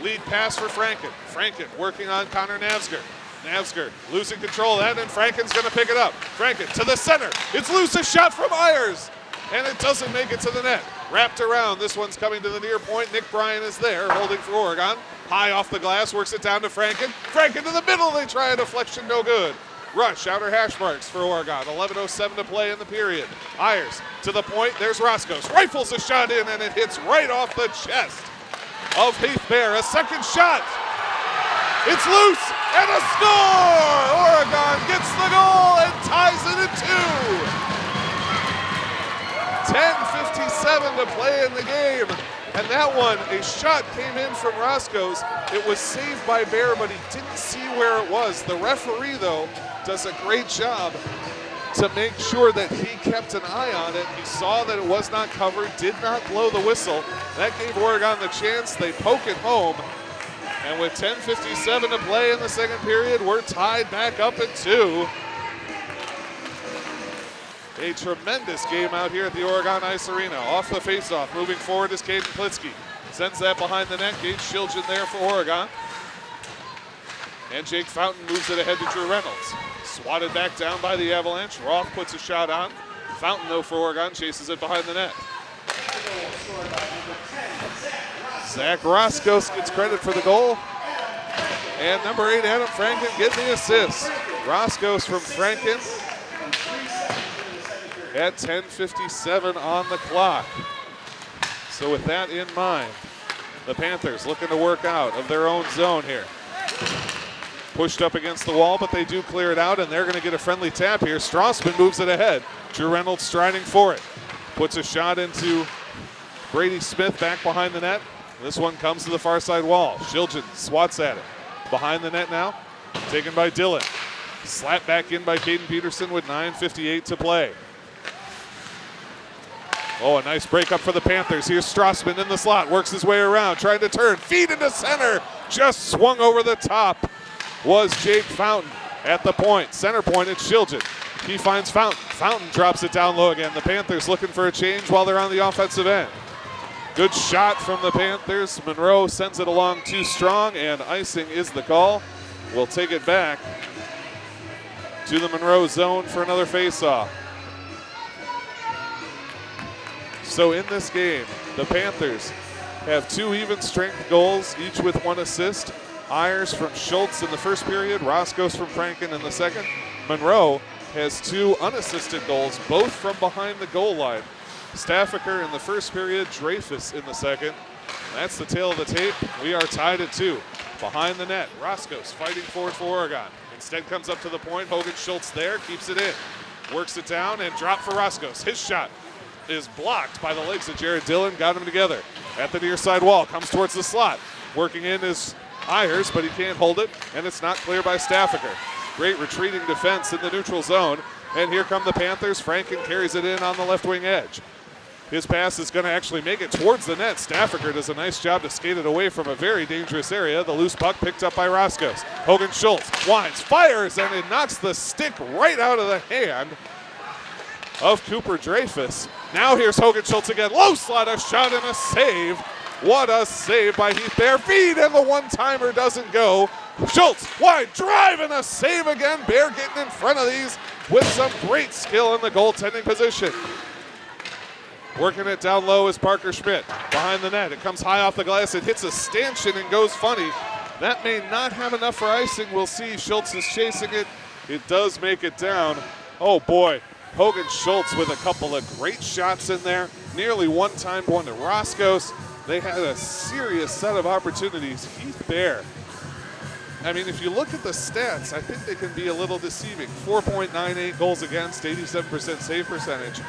Lead pass for Franken. Franken working on Connor Navsger. Navsger losing control of that, and Franken's gonna pick it up. Franken to the center, it's loose, a shot from Ayers, and it doesn't make it to the net. Wrapped around, this one's coming to the near point. Nick Bryan is there, holding for Oregon. High off the glass, works it down to Franken. Franken to the middle, they try a deflection, no good. Rush, outer hash marks for Oregon. 11:07 to play in the period. Ayers to the point, there's Roscos. Rifles a shot in, and it hits right off the chest of Heath Bear. A second shot. It's loose, and a score! Oregon gets the goal and ties it at 2. 10:57 to play in the game. And that one, a shot came in from Roscos. It was saved by Bear, but he didn't see where it was. The referee, though, does a great job to make sure that he kept an eye on it. He saw that it was not covered, did not blow the whistle. That gave Oregon the chance. They poke it home. And with 10:57 to play in the second period, we're tied back up at 2. A tremendous game out here at the Oregon Ice Arena. Off the faceoff, moving forward is Caden Klitsky. Sends that behind the net. Gage Shiljan there for Oregon. And Jake Fountain moves it ahead to Drew Reynolds. Swatted back down by the Avalanche. Roth puts a shot on. Fountain, though, for Oregon, chases it behind the net. Zach Roscos gets credit for the goal. And number 8, Adam Franken, getting the assist. Roscos from Franken at 10:57 on the clock. So with that in mind, the Panthers looking to work out of their own zone here. Pushed up against the wall, but they do clear it out, and they're going to get a friendly tap here. Strassman moves it ahead. Drew Reynolds striding for it. Puts a shot into Brady Smith back behind the net. This one comes to the far side wall. Shiljan swats at it. Behind the net now, taken by Dillon. Slapped back in by Caden Peterson with 9:58 to play. Oh, a nice break up for the Panthers. Here's Strassman in the slot, works his way around, trying to turn, feed into center. Just swung over the top was Jake Fountain at the point. Center point, it's Shiljan. He finds Fountain. Fountain drops it down low again. The Panthers looking for a change while they're on the offensive end. Good shot from the Panthers. Monroe sends it along too strong, and icing is the call. We'll take it back to the Monroe zone for another faceoff. So in this game, the Panthers have 2 even strength goals, each with 1 assist. Ayers from Schultz in the first period, Roscos from Franken in the second. Monroe has 2 unassisted goals, both from behind the goal line. Staffaker in the first period, Dreyfus in the second. That's the tail of the tape. We are tied at 2. Behind the net, Roscos fighting forward for Oregon. Instead comes up to the point, Hogan Schultz there, keeps it in. Works it down and drop for Roscos. His shot is blocked by the legs of Jared Dillon, got him together. At the near side wall, comes towards the slot. Working in is Ayers, but he can't hold it, and it's not clear by Staffaker. Great retreating defense in the neutral zone, and here come the Panthers. Franken carries it in on the left wing edge. His pass is going to actually make it towards the net. Staffaker does a nice job to skate it away from a very dangerous area. The loose puck picked up by Roscoe. Hogan Schultz winds, fires, and it knocks the stick right out of the hand of Cooper Dreyfus. Now here's Hogan Schultz again. Low slot, a shot and a save. What a save by Heath Bear. Feed, and the one-timer doesn't go. Schultz, wide drive, and a save again. Bear getting in front of these with some great skill in the goaltending position. Working it down low is Parker Schmidt. Behind the net, it comes high off the glass. It hits a stanchion and goes funny. That may not have enough for icing. We'll see. Schultz is chasing it. It does make it down. Oh, boy. Hogan Schultz with a couple of great shots in there. Nearly one-time one to Roscoe's. They had a serious set of opportunities. Heath Bear. I mean, if you look at the stats, I think they can be a little deceiving. 4.98 goals against, 87% save percentage.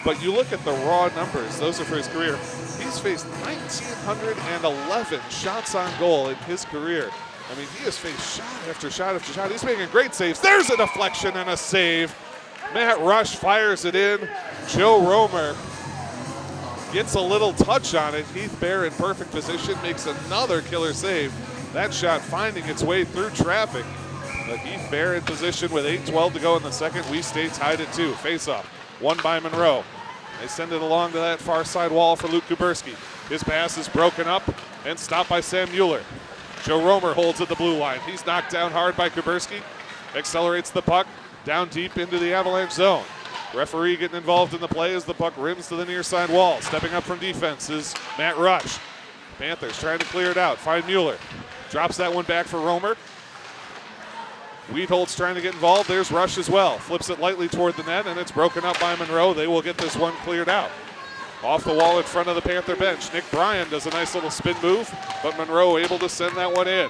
But you look at the raw numbers, those are for his career. He's faced 1,911 shots on goal in his career. I mean, he has faced shot after shot after shot. He's making great saves. There's a deflection and a save. Matt Rush fires it in. Joe Romer gets a little touch on it. Heath Bear in perfect position makes another killer save. That shot finding its way through traffic. But Heath Bear in position with 8:12 to go in the second. We stay tied at 2. Face-off, won by Monroe. They send it along to that far side wall for Luke Kuberski. His pass is broken up and stopped by Sam Mueller. Joe Romer holds at the blue line. He's knocked down hard by Kuberski. Accelerates the puck down deep into the Avalanche zone. Referee getting involved in the play as the puck rims to the near side wall. Stepping up from defense is Matt Rush. Panthers trying to clear it out. Find Mueller. Drops that one back for Romer. Wiedhold's trying to get involved. There's Rush as well. Flips it lightly toward the net, and it's broken up by Monroe. They will get this one cleared out. Off the wall in front of the Panther bench. Nick Bryan does a nice little spin move, but Monroe able to send that one in.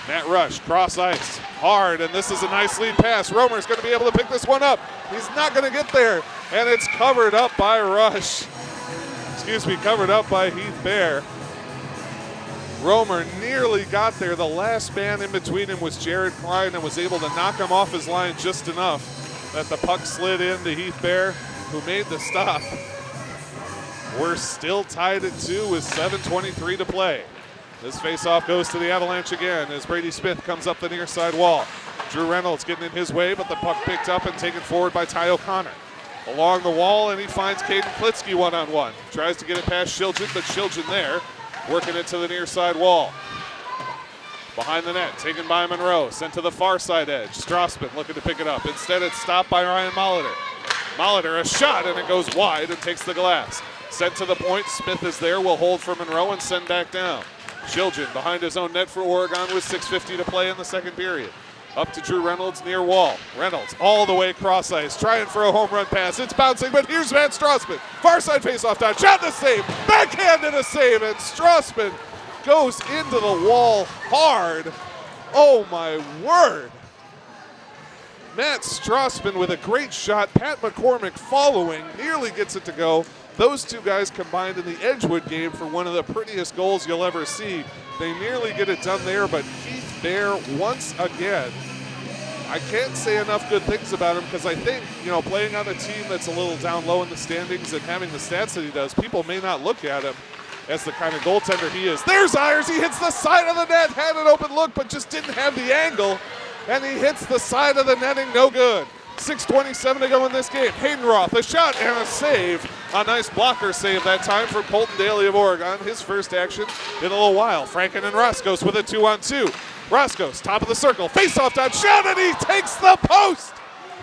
Matt Rush, cross ice, hard, and this is a nice lead pass. Romer's going to be able to pick this one up. He's not going to get there, and it's covered up by Rush. Covered up by Heath Bear. Romer nearly got there. The last man in between him was Jared Klein and was able to knock him off his line just enough that the puck slid into Heath Bear, who made the stop. We're still tied at 2 with 7:23 to play. This faceoff goes to the Avalanche again as Brady Smith comes up the near side wall. Drew Reynolds getting in his way, but the puck picked up and taken forward by Ty O'Connor. Along the wall, and he finds Caden Klitsky one-on-one. Tries to get it past Shiljan, but Shiljan there, working it to the near side wall. Behind the net, taken by Monroe, sent to the far side edge. Strassman looking to pick it up. Instead, it's stopped by Ryan Molitor. Molitor, a shot, and it goes wide and takes the glass. Sent to the point, Smith is there, will hold for Monroe and send back down. Shiljan behind his own net for Oregon with 6:50 to play in the second period. Up to Drew Reynolds near wall. Reynolds all the way cross ice, trying for a home run pass. It's bouncing, but here's Matt Strassman. Far side faceoff down, shot and a save. Backhand and a save, and Strassman goes into the wall hard. Oh my word. Matt Strassman with a great shot. Pat McCormick following, nearly gets it to go. Those two guys combined in the Edgewood game for one of the prettiest goals you'll ever see. They nearly get it done there, but Heath Bear once again. I can't say enough good things about him because I think, playing on a team that's a little down low in the standings and having the stats that he does, people may not look at him as the kind of goaltender he is. There's Ayers. He hits the side of the net, had an open look, but just didn't have the angle, and he hits the side of the netting, no good. 6:27 to go in this game. Haydenroth, a shot and a save. A nice blocker save that time from Colton Daly of Oregon. His first action in a little while. Franken and Roscoe with a 2-on-2. Roscoe, top of the circle, face-off down, shot, and he takes the post.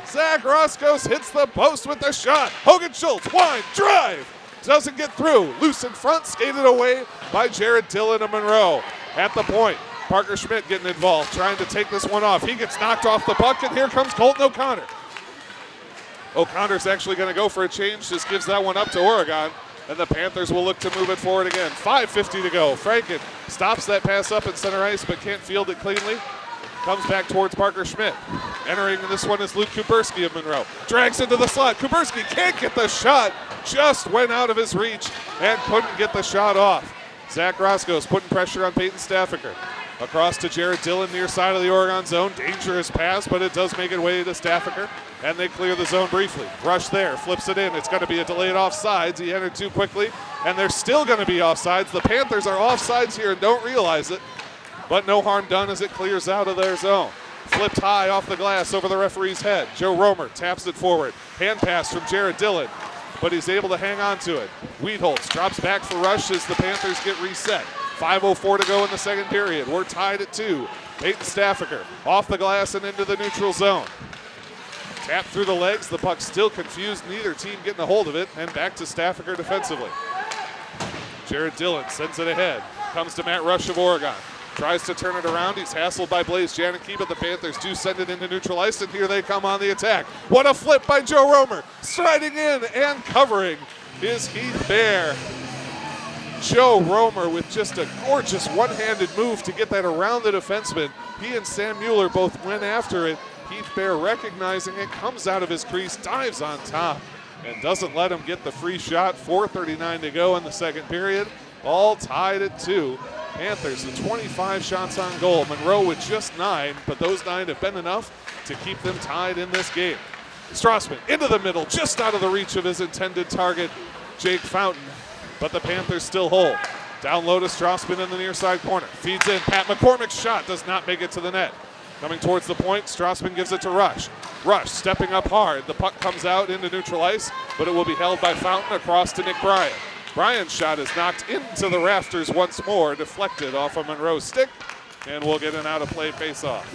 Zach Roscoe hits the post with the shot. Hogan Schultz, wide drive. Doesn't get through. Loose in front, skated away by Jared Dillon of Monroe. At the point, Parker Schmidt getting involved, trying to take this one off. He gets knocked off the puck, and here comes Colton O'Connor. O'Connor's actually going to go for a change, just gives that one up to Oregon, and the Panthers will look to move it forward again. 5:50 to go. Franken stops that pass up in center ice, but can't field it cleanly. Comes back towards Parker Schmidt. Entering this one is Luke Kuberski of Monroe. Drags into the slot. Kuberski can't get the shot. Just went out of his reach and couldn't get the shot off. Zach Roscoe's putting pressure on Peyton Staffiker. Across to Jared Dillon, near side of the Oregon zone. Dangerous pass, but it does make it way to Staffiker, and they clear the zone briefly. Rush there, flips it in. It's going to be a delayed offsides. He entered too quickly, and they're still going to be offsides. The Panthers are offsides here and don't realize it, but no harm done as it clears out of their zone. Flipped high off the glass over the referee's head. Joe Romer taps it forward. Hand pass from Jared Dillon, but he's able to hang on to it. Wiedholz drops back for Rush as the Panthers get reset. 5:04 to go in the second period. We're tied at 2. Peyton Staffiker off the glass and into the neutral zone. Tap through the legs. The puck still confused. Neither team getting a hold of it. And back to Staffiker defensively. Jared Dillon sends it ahead. Comes to Matt Rush of Oregon. Tries to turn it around. He's hassled by Blaze Janicki, but the Panthers do send it into neutral ice, and here they come on the attack. What a flip by Joe Romer. Striding in and covering is Heath Bear. Joe Romer with just a gorgeous one-handed move to get that around the defenseman. He and Sam Mueller both went after it. Heath Bear recognizing it, comes out of his crease, dives on top, and doesn't let him get the free shot. 4:39 to go in the second period. All tied at 2. Panthers with 25 shots on goal. Monroe with just 9, but those 9 have been enough to keep them tied in this game. Strassman into the middle, just out of the reach of his intended target, Jake Fountain. But the Panthers still hold. Down low to Strassman in the near side corner. Feeds in. Pat McCormick's shot does not make it to the net. Coming towards the point, Strassman gives it to Rush. Rush stepping up hard. The puck comes out into neutral ice, but it will be held by Fountain across to Nick Bryan. Bryan's shot is knocked into the rafters once more, deflected off of Monroe's stick, and we'll get an out-of-play face-off.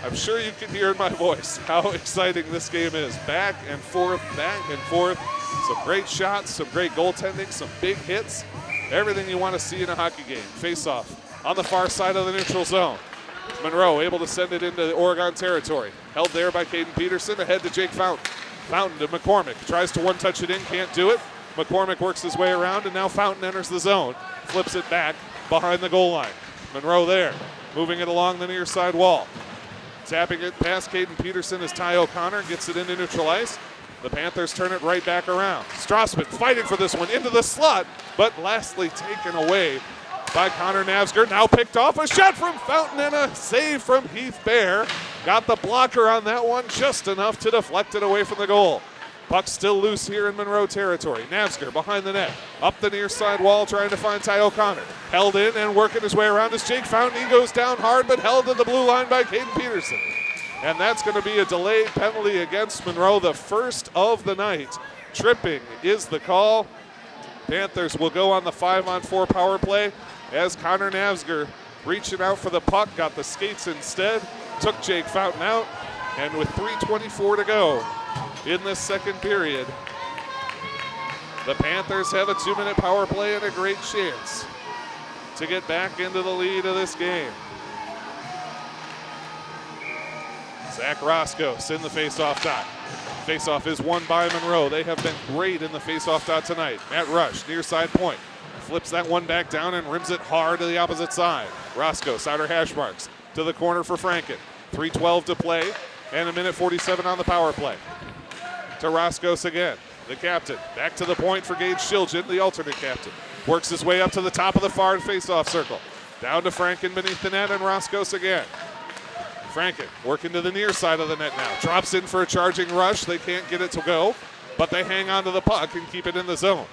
I'm sure you can hear in my voice how exciting this game is. Back and forth, back and forth. Some great shots, some great goaltending, some big hits. Everything you want to see in a hockey game. Face-off on the far side of the neutral zone. Monroe able to send it into Oregon territory. Held there by Caden Peterson, ahead to Jake Fountain. Fountain to McCormick. Tries to one-touch it in, can't do it. McCormick works his way around, and now Fountain enters the zone. Flips it back behind the goal line. Monroe there, moving it along the near side wall. Tapping it past Caden Peterson as Ty O'Connor gets it into neutral ice. The Panthers turn it right back around. Strassman fighting for this one into the slot, but lastly taken away by Connor Navsger. Now picked off. A shot from Fountain and a save from Heath Bear. Got the blocker on that one just enough to deflect it away from the goal. Puck still loose here in Monroe territory. Navsger behind the net. Up the near side wall trying to find Ty O'Connor. Held in and working his way around is Jake Fountain. He goes down hard but held to the blue line by Caden Peterson. And that's going to be a delayed penalty against Monroe, the first of the night. Tripping is the call. Panthers will go on the 5-on-4 power play as Connor Navsger reaching out for the puck, got the skates instead, took Jake Fountain out, and with 3:24 to go in this second period, the Panthers have a 2-minute power play and a great chance to get back into the lead of this game. Zach Roscoe's in the face-off dot. Face-off is won by Monroe. They have been great in the face-off dot tonight. Matt Rush, near side point. Flips that one back down and rims it hard to the opposite side. Roscoe, outer hash marks to the corner for Franken. 3:12 to play and 1:47 on the power play. To Roscoe again, the captain. Back to the point for Gage Shilgen, the alternate captain. Works his way up to the top of the far face-off circle. Down to Franken beneath the net and Roscoe again. Franken working to the near side of the net now. Drops in for a charging rush. They can't get it to go, but they hang on to the puck and keep it in the zone.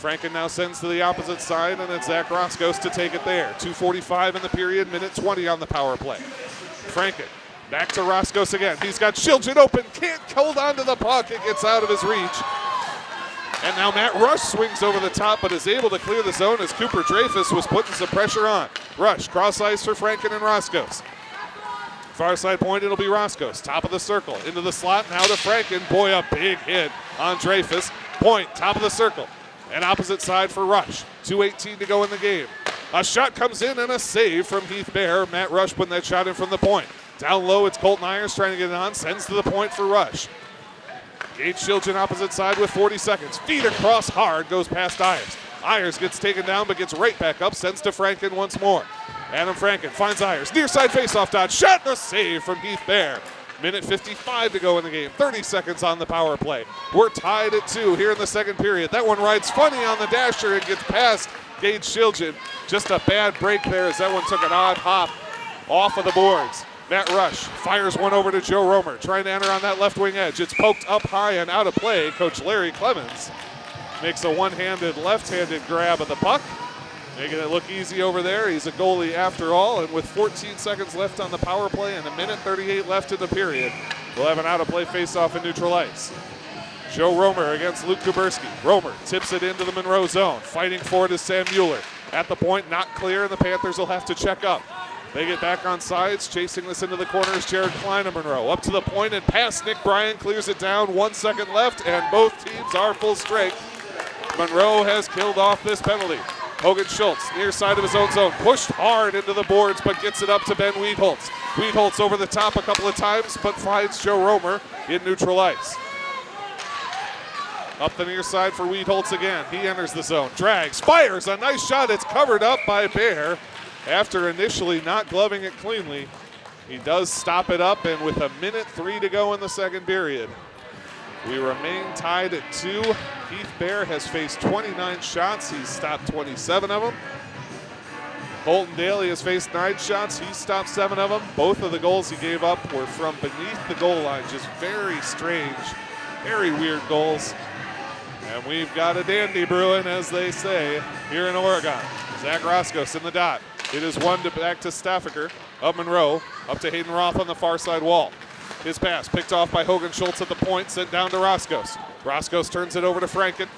Franken now sends to the opposite side, and it's Zach Roscoe to take it there. 2:45 in the period, 1:20 on the power play. Franken back to Roscoe again. He's got Shilgen open, can't hold on to the puck. It gets out of his reach. And now Matt Rush swings over the top, but is able to clear the zone as Cooper Dreyfus was putting some pressure on. Rush, cross ice for Franken and Roscoe. Far side point, it'll be Roscoe's. Top of the circle, into the slot, now to Franken. Boy, a big hit on Dreyfus. Point, top of the circle. And opposite side for Rush. 2:18 to go in the game. A shot comes in and a save from Heath Bear. Matt Rush putting that shot in from the point. Down low, it's Colton Ayers trying to get it on. Sends to the point for Rush. Gage Shilgen opposite side with 40 seconds. Feed across hard, goes past Ayers. Ayers gets taken down but gets right back up. Sends to Franken once more. Adam Franken finds Ayers. Near side faceoff dodge. Shot and a save from Heath Bear. Minute 55 to go in the game. 30 seconds on the power play. We're tied at 2 here in the second period. That one rides funny on the dasher and gets past Gage Shiljan. Just a bad break there as that one took an odd hop off of the boards. Matt Rush fires one over to Joe Romer, trying to enter on that left wing edge. It's poked up high and out of play. Coach Larry Clemens makes a one-handed, left-handed grab of the puck, making it look easy over there. He's a goalie after all, and with 14 seconds left on the power play and a minute 38 left in the period, we'll have an out-of-play face-off in neutral ice. Joe Romer against Luke Kuberski. Romer tips it into the Monroe zone. Fighting for it is Sam Mueller. At the point, not clear, and the Panthers will have to check up. They get back on sides. Chasing this into the corner is Jared Klein of Monroe. Up to the point and past Nick Bryan, clears it down. 1 second left, and both teams are full strength. Monroe has killed off this penalty. Hogan Schultz, near side of his own zone, pushed hard into the boards, but gets it up to Ben Wiedholz. Wiedholz over the top a couple of times, but finds Joe Romer in neutral ice. Up the near side for Wiedholz again. He enters the zone, drags, fires a nice shot. It's covered up by Bear. After initially not gloving it cleanly, he does stop it up, and with a minute 3 to go in the second period, we remain tied at 2. Heath Bear has faced 29 shots. He's stopped 27 of them. Colton Daly has faced 9 shots. He stopped 7 of them. Both of the goals he gave up were from beneath the goal line. Just very strange, very weird goals. And we've got a dandy brewing, as they say, here in Oregon. Zach Roscos in the dot. It is one to back to Staffaker of Monroe, up to Hayden Roth on the far side wall. His pass picked off by Hogan Schultz at the point, sent down to Roscos. Roscos turns it over to Franken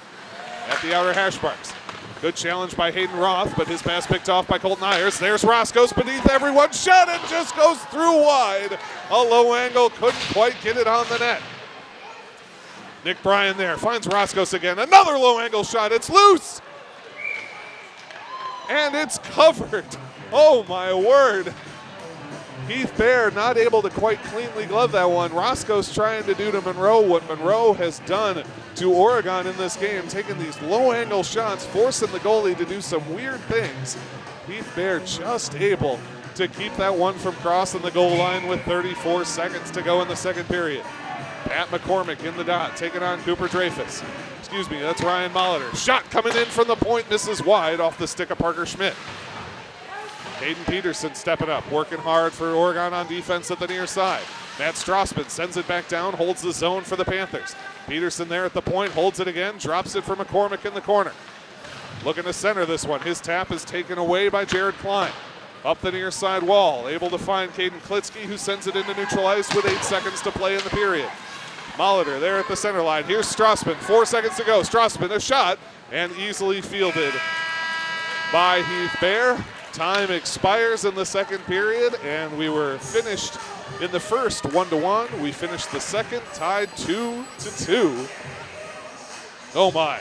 at the outer hash marks. Good challenge by Hayden Roth, but his pass picked off by Colton Ayers. There's Roscos beneath everyone. Shot and just goes through wide. A low angle, couldn't quite get it on the net. Nick Bryan there, finds Roscos again. Another low angle shot, it's loose. And it's covered. Oh my word. Heath Bear not able to quite cleanly glove that one. Roscos trying to do to Monroe what Monroe has done to Oregon in this game, taking these low angle shots, forcing the goalie to do some weird things. Heath Bear just able to keep that one from crossing the goal line with 34 seconds to go in the second period. Pat McCormick in the dot, taking on Cooper Dreyfus. Excuse me, that's Ryan Molitor. Shot coming in from the point, misses wide off the stick of Parker Schmidt. Hayden Peterson stepping up, working hard for Oregon on defense at the near side. Matt Strassman sends it back down, holds the zone for the Panthers. Peterson there at the point, holds it again, drops it for McCormick in the corner. Looking to center this one. His tap is taken away by Jared Klein. Up the near side wall, able to find Caden Klitsky, who sends it into neutral ice with 8 seconds to play in the period. Molitor there at the center line. Here's Strassman, 4 seconds to go. Strassman, a shot, and easily fielded by Heath Bear. Time expires in the second period, and we were finished in the first 1-1. We finished the second tied 2-2. Oh my.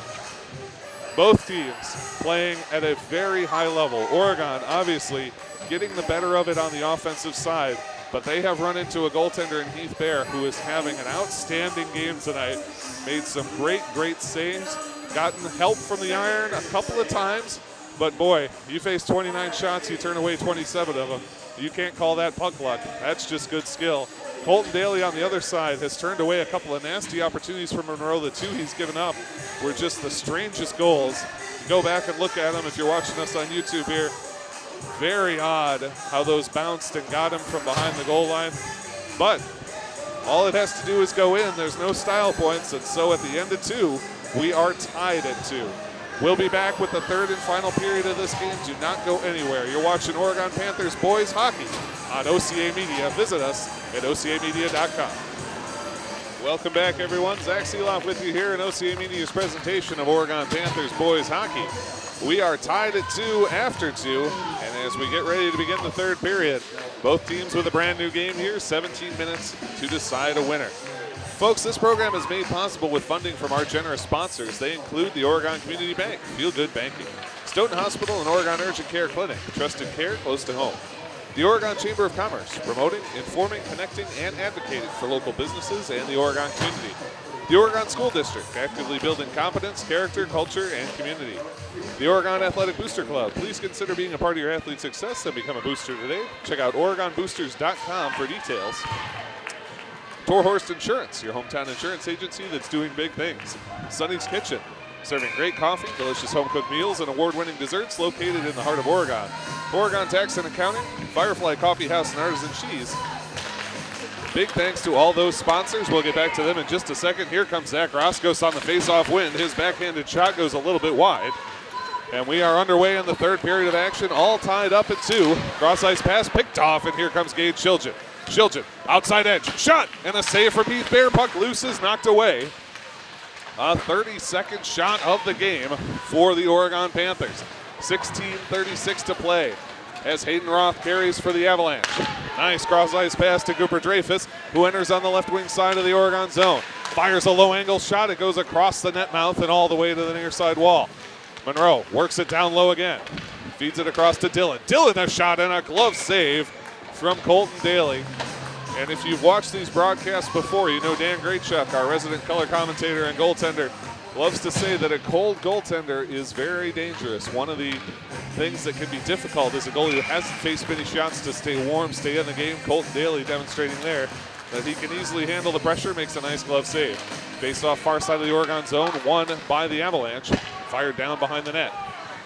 Both teams playing at a very high level. Oregon obviously getting the better of it on the offensive side, but they have run into a goaltender in Heath Bear who is having an outstanding game tonight. Made some great saves, gotten help from the iron a couple of times, but boy, you face 29 shots, you turn away 27 of them. You can't call that puck luck. That's just good skill. Colton Daly on the other side has turned away a couple of nasty opportunities from Monroe. The 2 he's given up were just the strangest goals. Go back and look at them if you're watching us on YouTube here. Very odd how those bounced and got him from behind the goal line. But all it has to do is go in. There's no style points, and so at the end of 2, we are tied at 2. We'll be back with the third and final period of this game. Do not go anywhere. You're watching Oregon Panthers boys hockey on OCA Media. Visit us at ocamedia.com. Welcome back, everyone. Zach Seeloff with you here in OCA Media's presentation of Oregon Panthers boys hockey. We are tied at 2 after 2, and as we get ready to begin the third period, both teams with a brand new game here, 17 minutes to decide a winner. Folks, this program is made possible with funding from our generous sponsors. They include the Oregon Community Bank, Feel Good Banking, Stoughton Hospital and Oregon Urgent Care Clinic, trusted care close to home. The Oregon Chamber of Commerce, promoting, informing, connecting, and advocating for local businesses and the Oregon community. The Oregon School District, actively building competence, character, culture, and community. The Oregon Athletic Booster Club. Please consider being a part of your athlete's success and become a booster today. Check out OregonBoosters.com for details. Torhorst Insurance, your hometown insurance agency that's doing big things. Sonny's Kitchen, serving great coffee, delicious home-cooked meals, and award-winning desserts located in the heart of Oregon. Oregon Tax and Accounting, Firefly Coffee House and Artisan Cheese. Big thanks to all those sponsors. We'll get back to them in just a second. Here comes Zach Roscos on the face-off win. His backhanded shot goes a little bit wide. And we are underway in the third period of action, all tied up at 2. Cross-ice pass picked off, and here comes Gage Shiljan. Shiljan, outside edge, shot, and a save for Heath Bear. Puck loose is knocked away. A 30-second shot of the game for the Oregon Panthers. 16:36 to play as Hayden Roth carries for the Avalanche. Nice cross-ice pass to Cooper Dreyfus, who enters on the left wing side of the Oregon zone. Fires a low-angle shot. It goes across the net mouth and all the way to the near side wall. Monroe works it down low again. Feeds it across to Dillon. Dillon a shot and a glove save from Colton Daly. And if you've watched these broadcasts before, you know Dan Greatchuck, our resident color commentator and goaltender, loves to say that a cold goaltender is very dangerous. One of the things that can be difficult is a goalie who hasn't faced many shots to stay warm, stay in the game. Colton Daly demonstrating there that he can easily handle the pressure, makes a nice glove save. Face off far side of the Oregon zone, won by the Avalanche. Fired down behind the net.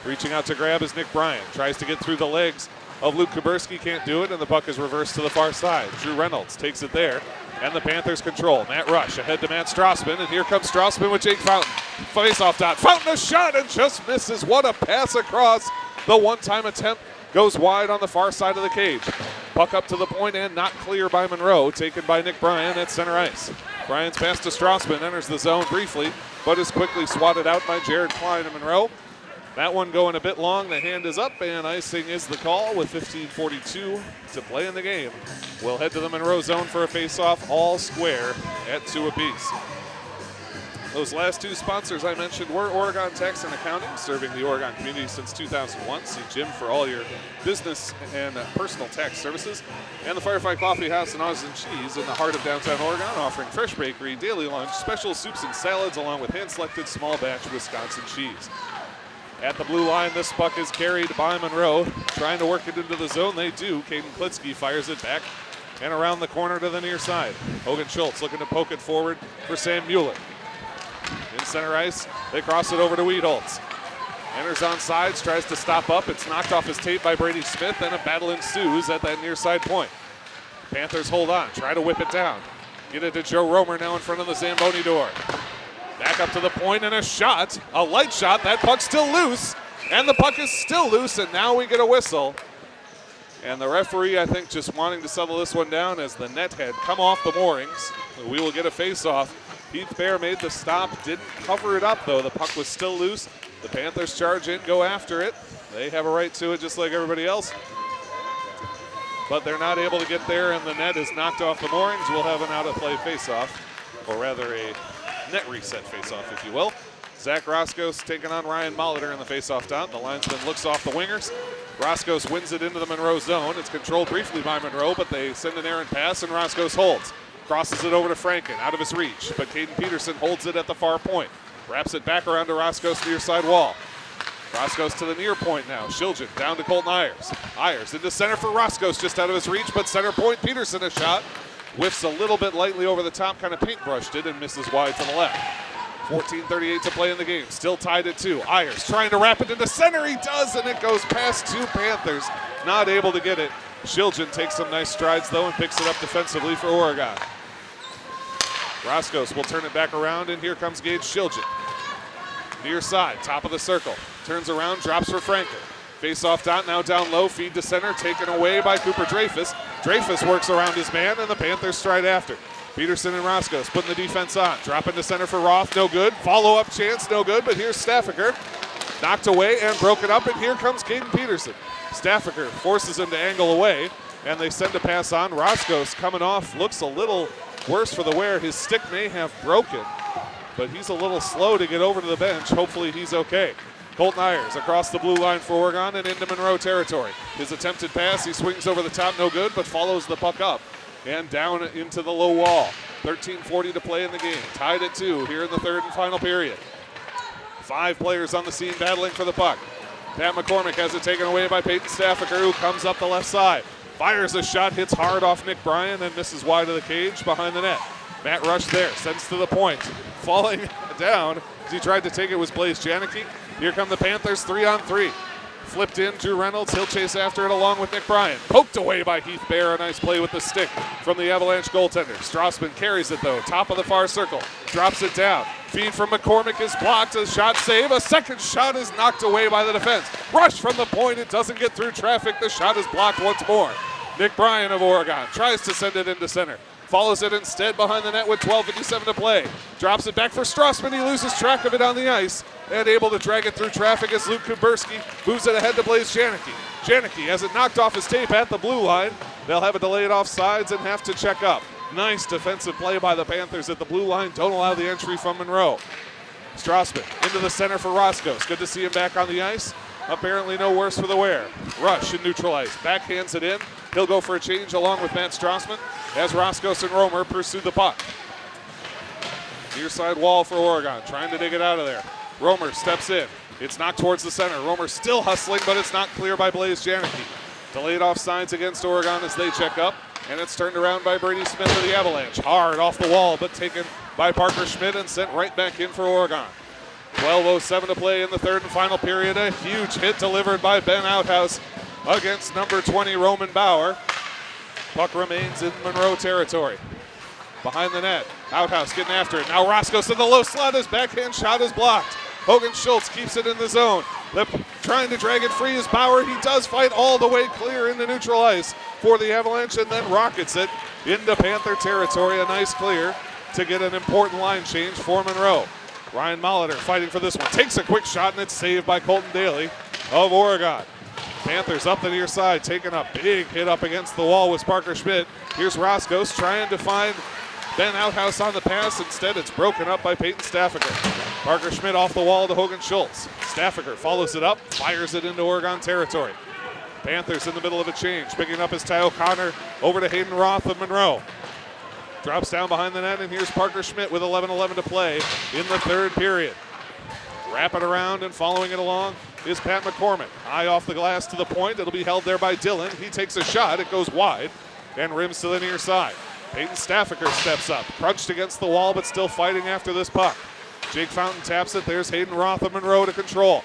Reaching out to grab is Nick Bryan. Tries to get through the legs of Luke Kuberski, can't do it, and the puck is reversed to the far side. Drew Reynolds takes it there, and the Panthers control. Matt Rush ahead to Matt Strassman, and here comes Strassman with Jake Fountain. Face-off dot. Fountain a shot and just misses. What a pass across. The one-time attempt goes wide on the far side of the cage. Puck up to the point and not clear by Monroe, taken by Nick Bryan at center ice. Bryan's pass to Strassman enters the zone briefly, but is quickly swatted out by Jared Klein and Monroe. That one going a bit long. The hand is up, and icing is the call with 15:42 to play in the game. We'll head to the Monroe zone for a face-off, all square at 2 apiece. Those last 2 sponsors I mentioned were Oregon Tax and Accounting, serving the Oregon community since 2001. See Jim for all your business and personal tax services. And the Firefly Coffee House and Artisan Cheese in the heart of downtown Oregon, offering fresh bakery, daily lunch, special soups and salads, along with hand-selected small batch Wisconsin cheese. At the blue line, this puck is carried by Monroe. Trying to work it into the zone, they do. Caden Klitsky fires it back and around the corner to the near side. Hogan Schultz looking to poke it forward for Sam Mueller. In center ice, they cross it over to Wiedholz. Enters on sides, tries to stop up. It's knocked off his tape by Brady Smith, and a battle ensues at that near side point. Panthers hold on, try to whip it down. Get it to Joe Romer now in front of the Zamboni door. Back up to the point and a shot, a light shot. That puck's still loose, and the puck is still loose, and now we get a whistle. And the referee, I think, just wanting to settle this one down as the net had come off the moorings. We will get a face-off. Heath Bear made the stop, didn't cover it up, though. The puck was still loose. The Panthers charge in, go after it. They have a right to it just like everybody else. But they're not able to get there, and the net is knocked off the moorings. We'll have an out-of-play face-off, or rather a net reset face-off, if you will. Zach Roscos taking on Ryan Molitor in the face-off dot. The linesman looks off the wingers. Roscos wins it into the Monroe zone. It's controlled briefly by Monroe, but they send an errant pass, and Roscos holds. Crosses it over to Franken, out of his reach, but Caden Peterson holds it at the far point. Wraps it back around to Roscos' near side wall. Roscos to the near point now. Shiljan down to Colton Ayers. Ayers into center for Roscos, just out of his reach, but center point, Peterson a shot. Whiffs a little bit lightly over the top, kind of paintbrushed it, and misses wide to the left. 14:38 to play in the game, still tied at 2. Ayers trying to wrap it into center, he does, and it goes past 2 Panthers. Not able to get it. Shiljan takes some nice strides, though, and picks it up defensively for Oregon. Roscos will turn it back around, and here comes Gage Shiljan. Near side, top of the circle. Turns around, drops for Franken. Face-off dot, now down low, feed to center, taken away by Cooper Dreyfus. Dreyfus works around his man, and the Panthers stride after. Peterson and Roscos putting the defense on. Dropping to center for Roth, no good. Follow-up chance, no good, but here's Staffaker. Knocked away and broken up, and here comes Caden Peterson. Staffaker forces him to angle away, and they send a pass on. Roscos coming off, looks a little worse for the wear. His stick may have broken, but he's a little slow to get over to the bench. Hopefully he's okay. Colton Ayers across the blue line for Oregon and into Monroe territory. His attempted pass, he swings over the top, no good, but follows the puck up and down into the low wall. 13:40 to play in the game. Tied at 2 here in the third and final period. 5 players on the scene battling for the puck. Pat McCormick has it taken away by Peyton Staffaker, who comes up the left side. Fires a shot, hits hard off Nick Bryan, and misses wide of the cage behind the net. Matt Rush there, sends to the point. Falling down as he tried to take it was Blaze Janicki. Here come the Panthers, 3-on-3. Flipped in, Drew Reynolds. He'll chase after it along with Nick Bryan. Poked away by Heath Bear. A nice play with the stick from the Avalanche goaltender. Strassman carries it, though. Top of the far circle. Drops it down. Feed from McCormick is blocked. A shot save. A second shot is knocked away by the defense. Rush from the point. It doesn't get through traffic. The shot is blocked once more. Nick Bryan of Oregon tries to send it into center. Follows it instead behind the net with 12:57 to play. Drops it back for Strassman. He loses track of it on the ice and able to drag it through traffic as Luke Kuberski moves it ahead to Blaze Janicki. Janicki has it knocked off his tape at the blue line. They'll have it delayed offsides and have to check up. Nice defensive play by the Panthers at the blue line. Don't allow the entry from Monroe. Strassman into the center for Roscoe. Good to see him back on the ice. Apparently no worse for the wear. Rush in neutral ice. Backhands it in. He'll go for a change along with Matt Strassman as Roscoe and Romer pursue the puck. Near side wall for Oregon, trying to dig it out of there. Romer steps in. It's knocked towards the center. Romer still hustling, but it's not clear by Blaze Janicki. Delayed offsides against Oregon as they check up, and it's turned around by Brady Smith of the Avalanche. Hard off the wall, but taken by Parker Schmidt and sent right back in for Oregon. 12:07 to play in the third and final period. A huge hit delivered by Ben Outhouse against number 20, Roman Bauer. Puck remains in Monroe territory. Behind the net, Outhouse getting after it. Now Roscoe in the low slot. His backhand shot is blocked. Hogan Schultz keeps it in the zone. Trying to drag it free is Bauer. He does fight all the way clear into neutral ice for the Avalanche and then rockets it into Panther territory. A nice clear to get an important line change for Monroe. Ryan Molitor fighting for this one. Takes a quick shot and it's saved by Colton Daly of Oregon. Panthers up the near side, taking a big hit up against the wall with Parker Schmidt. Here's Roscoe trying to find Ben Outhouse on the pass. Instead, it's broken up by Peyton Staffaker. Parker Schmidt off the wall to Hogan Schultz. Staffaker follows it up, fires it into Oregon territory. Panthers in the middle of a change. Picking up his Ty O'Connor over to Hayden Roth of Monroe. Drops down behind the net, and here's Parker Schmidt with 11:11 to play in the third period. Wrap it around and following it along is Pat McCormick. High off the glass to the point. It'll be held there by Dillon. He takes a shot. It goes wide and rims to the near side. Peyton Staffaker steps up. Crunched against the wall, but still fighting after this puck. Jake Fountain taps it. There's Hayden Roth of Monroe to control.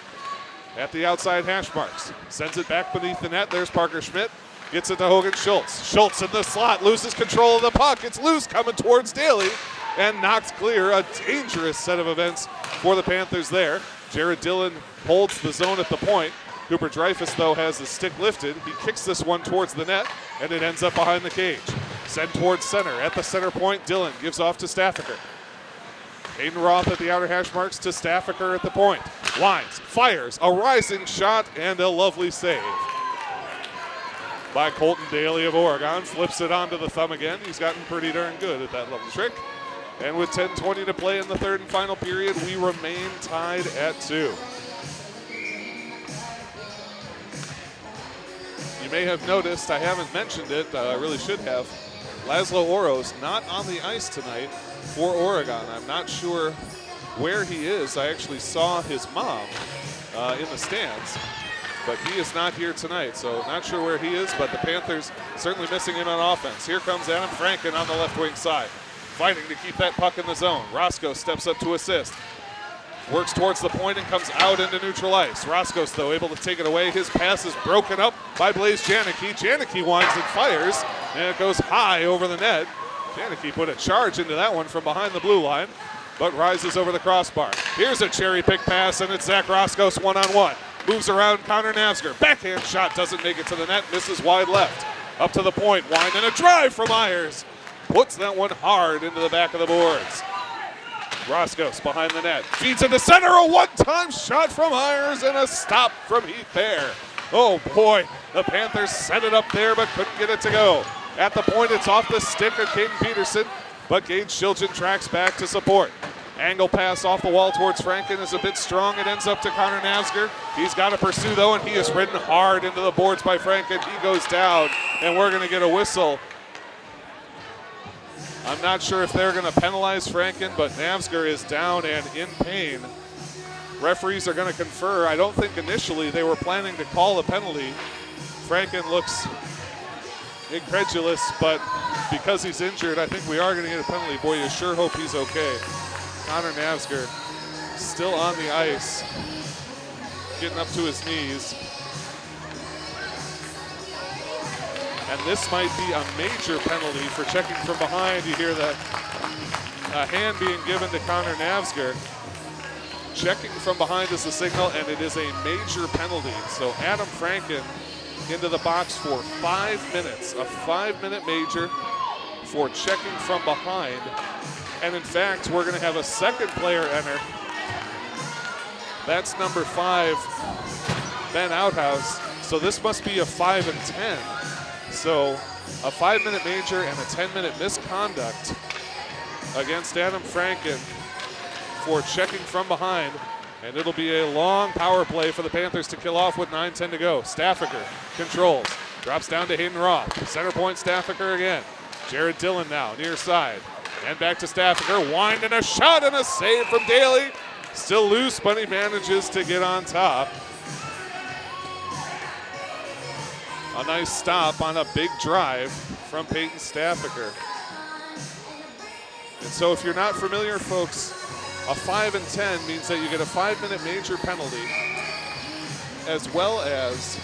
At the outside hash marks. Sends it back beneath the net. There's Parker Schmidt. Gets it to Hogan Schultz. Schultz in the slot. Loses control of the puck. It's loose coming towards Daly and knocked clear. A dangerous set of events for the Panthers there. Jared Dillon holds the zone at the point. Cooper Dreyfus, though, has the stick lifted. He kicks this one towards the net, and it ends up behind the cage. Sent towards center. At the center point, Dillon gives off to Staffaker. Hayden Roth at the outer hash marks to Staffaker at the point. Lines, fires, a rising shot, and a lovely save by Colton Daly of Oregon. Flips it onto the thumb again. He's gotten pretty darn good at that little trick. And with 10:20 to play in the third and final period, we remain tied at 2. You may have noticed, I haven't mentioned it, I really should have. Laszlo Oros not on the ice tonight for Oregon. I'm not sure where he is. I actually saw his mom in the stands, but he is not here tonight, so not sure where he is, but the Panthers certainly missing him on offense. Here comes Adam Franken on the left wing side, fighting to keep that puck in the zone. Roscoe steps up to assist. Works towards the point and comes out into neutral ice. Roscoe, though, able to take it away. His pass is broken up by Blaze Janicki. Janicki winds and fires, and it goes high over the net. Janicki put a charge into that one from behind the blue line, but rises over the crossbar. Here's a cherry pick pass, and it's Zach Roscoe one-on-one. Moves around Connor Navsger. Backhand shot doesn't make it to the net, misses wide left. Up to the point, wind and a drive from Myers. Puts that one hard into the back of the boards. Roscoe behind the net. Feeds into center, a one-time shot from Myers and a stop from Heath Bear. Oh boy, the Panthers set it up there but couldn't get it to go. At the point, it's off the stick of Caden Peterson, but Gage Shilton tracks back to support. Angle pass off the wall towards Franken is a bit strong. It ends up to Connor Navsger. He's got to pursue, though, and he is ridden hard into the boards by Franken. He goes down, and we're going to get a whistle. I'm not sure if they're going to penalize Franken, but Navsger is down and in pain. Referees are going to confer. I don't think initially they were planning to call a penalty. Franken looks incredulous, but because he's injured, I think we are going to get a penalty. Boy, you sure hope he's okay. Connor Navsger still on the ice, getting up to his knees. And this might be a major penalty for checking from behind. You hear that a hand being given to Connor Navsger. Checking from behind is the signal, and it is a major penalty. So Adam Franken into the box for 5 minutes. A 5-minute major for checking from behind. And in fact, we're going to have a second player enter. That's number 5, Ben Outhouse. So this must be a 5 and 10. So a 5-minute major and a 10-minute misconduct against Adam Franken for checking from behind. And it'll be a long power play for the Panthers to kill off with 9:10 to go. Staffaker controls, drops down to Hayden Roth. Center point Staffaker again. Jared Dillon now, near side. And back to Staffaker, wind and a shot and a save from Daly. Still loose, but he manages to get on top. A nice stop on a big drive from Peyton Staffaker. And so if you're not familiar, folks, a 5 and 10 means that you get a 5-minute major penalty as well as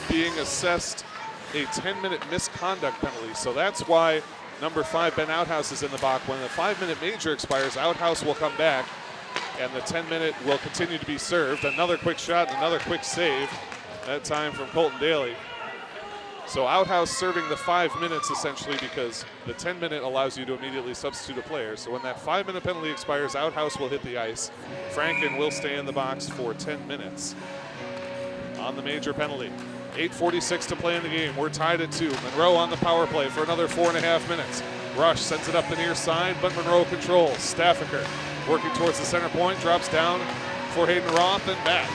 being assessed a 10-minute misconduct penalty. So that's why number 5, Ben Outhouse, is in the box. When the 5-minute major expires, Outhouse will come back and the 10-minute will continue to be served. Another quick shot, another quick save, that time from Colton Daly. So Outhouse serving the 5 minutes essentially, because the 10-minute allows you to immediately substitute a player. So when that 5-minute penalty expires, Outhouse will hit the ice. Franken will stay in the box for 10 minutes on the major penalty. 8:46 to play in the game. We're tied at 2. Monroe on the power play for another 4.5 minutes. Rush sends it up the near side, but Monroe controls. Staffaker working towards the center point, drops down for Hayden Roth and back.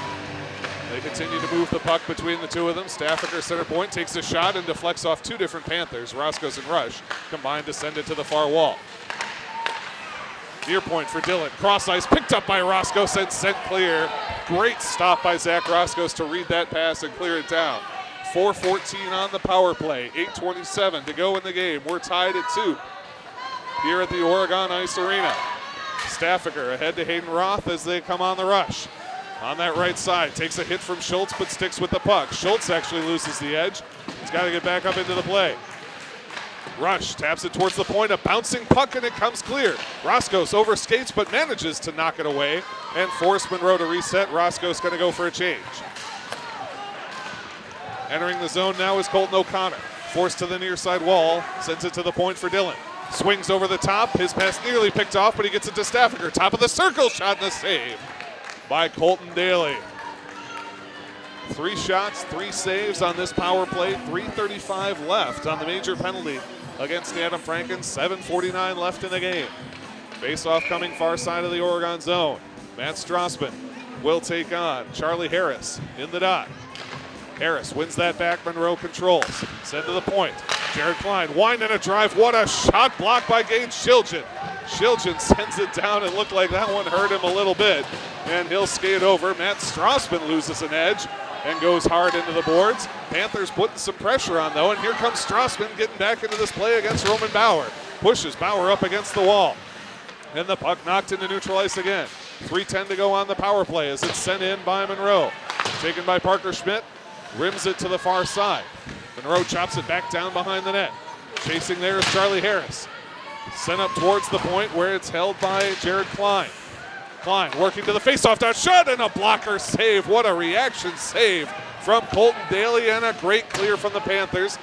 They continue to move the puck between the two of them. Staffaker, center point, takes a shot and deflects off 2 different Panthers. Roscoe's and Rush combined to send it to the far wall. Near point for Dillon. Cross ice, picked up by Roscoe, sent clear. Great stop by Zach Roscoe to read that pass and clear it down. 4:14 on the power play. 8:27 to go in the game. We're tied at 2 here at the Oregon Ice Arena. Staffaker ahead to Hayden Roth as they come on the rush. On that right side, takes a hit from Schultz, but sticks with the puck. Schultz actually loses the edge. He's got to get back up into the play. Rush taps it towards the point, a bouncing puck, and it comes clear. Roscoe's overskates, but manages to knock it away and force Monroe to reset. Roscoe's going to go for a change. Entering the zone now is Colton O'Connor. Forced to the near side wall, sends it to the point for Dillon. Swings over the top, his pass nearly picked off, but he gets it to Staffaker. Top of the circle, shot and a save by Colton Daly. 3 shots, 3 saves on this power play. 3:35 left on the major penalty against Adam Franken. 7:49 left in the game. Face-off coming far side of the Oregon zone. Matt Strassman will take on Charlie Harris in the dot. Harris wins that back. Monroe controls. Send to the point. Jared Klein, wind and a drive. What a shot, blocked by Gage Shiljan. Shiljan sends it down. It looked like that one hurt him a little bit, and he'll skate over. Matt Strassman loses an edge and goes hard into the boards. Panthers putting some pressure on, though, and here comes Strassman getting back into this play against Roman Bauer. Pushes Bauer up against the wall, and the puck knocked into neutral ice again. 3:10 to go on the power play as it's sent in by Monroe. Taken by Parker Schmidt, rims it to the far side. Monroe chops it back down behind the net. Chasing there is Charlie Harris. Sent up towards the point where it's held by Jared Klein. Klein working to the faceoff dot, shot and a blocker save. What a reaction save from Colton Daly, and a great clear from the Panthers.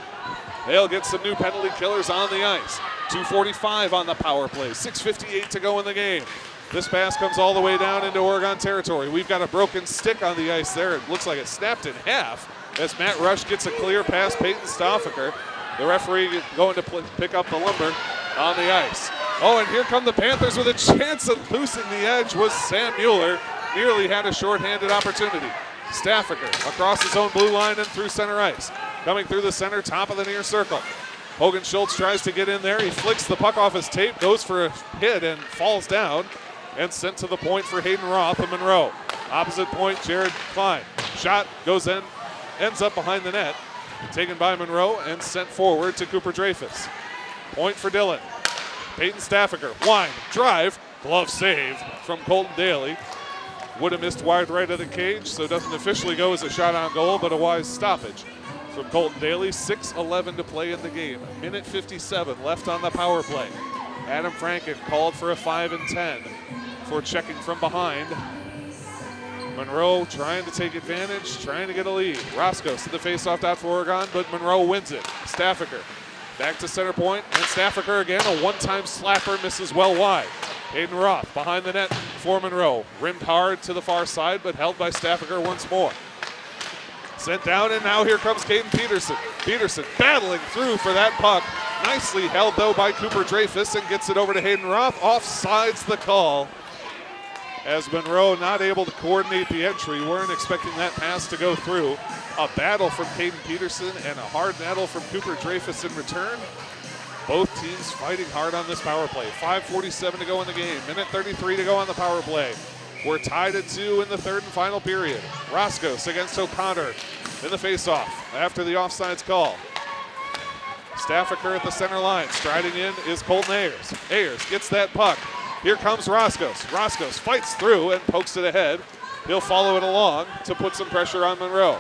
They'll get some new penalty killers on the ice. 2:45 on the power play, 6:58 to go in the game. This pass comes all the way down into Oregon territory. We've got a broken stick on the ice there. It looks like it snapped in half as Matt Rush gets a clear past Peyton Staffaker. The referee going to pick up the lumber on the ice. Oh, and here come the Panthers with a chance of losing the edge was Sam Mueller. Nearly had a shorthanded opportunity. Staffaker across his own blue line and through center ice. Coming through the center, top of the near circle. Hogan Schultz tries to get in there. He flicks the puck off his tape, goes for a hit and falls down, and sent to the point for Hayden Roth of Monroe. Opposite point, Jared Klein. Shot goes in, ends up behind the net. taken by Monroe and sent forward to Cooper Dreyfus. Point for Dillon. Peyton Staffaker, wind, drive, glove save from Colton Daly. Would have missed wide right of the cage, so it doesn't officially go as a shot on goal, but a wise stoppage from Colton Daly. 6:11 to play in the game. Minute 57 left on the power play. Adam Franken called for a 5 and 10 for checking from behind. Monroe trying to take advantage, trying to get a lead. Roscos to the faceoff dot for Oregon, but Monroe wins it. Staffaker back to center point, and Staffaker again, a one-time slapper, misses well wide. Hayden Roth behind the net for Monroe. Rimmed hard to the far side, but held by Staffaker once more. Sent down, and now here comes Caden Peterson. Peterson battling through for that puck. Nicely held, though, by Cooper Dreyfus, and gets it over to Hayden Roth. Offsides the call. As Monroe not able to coordinate the entry, weren't expecting that pass to go through. A battle from Caden Peterson and a hard battle from Cooper Dreyfus in return. Both teams fighting hard on this power play. 5:47 to go in the game. Minute 33 to go on the power play. We're tied at 2 in the third and final period. Roscos against O'Connor in the faceoff after the offsides call. Staffaker at the center line. Striding in is Colton Ayers. Ayers gets that puck. Here comes Roscos. Roscos fights through and pokes it ahead. He'll follow it along to put some pressure on Monroe.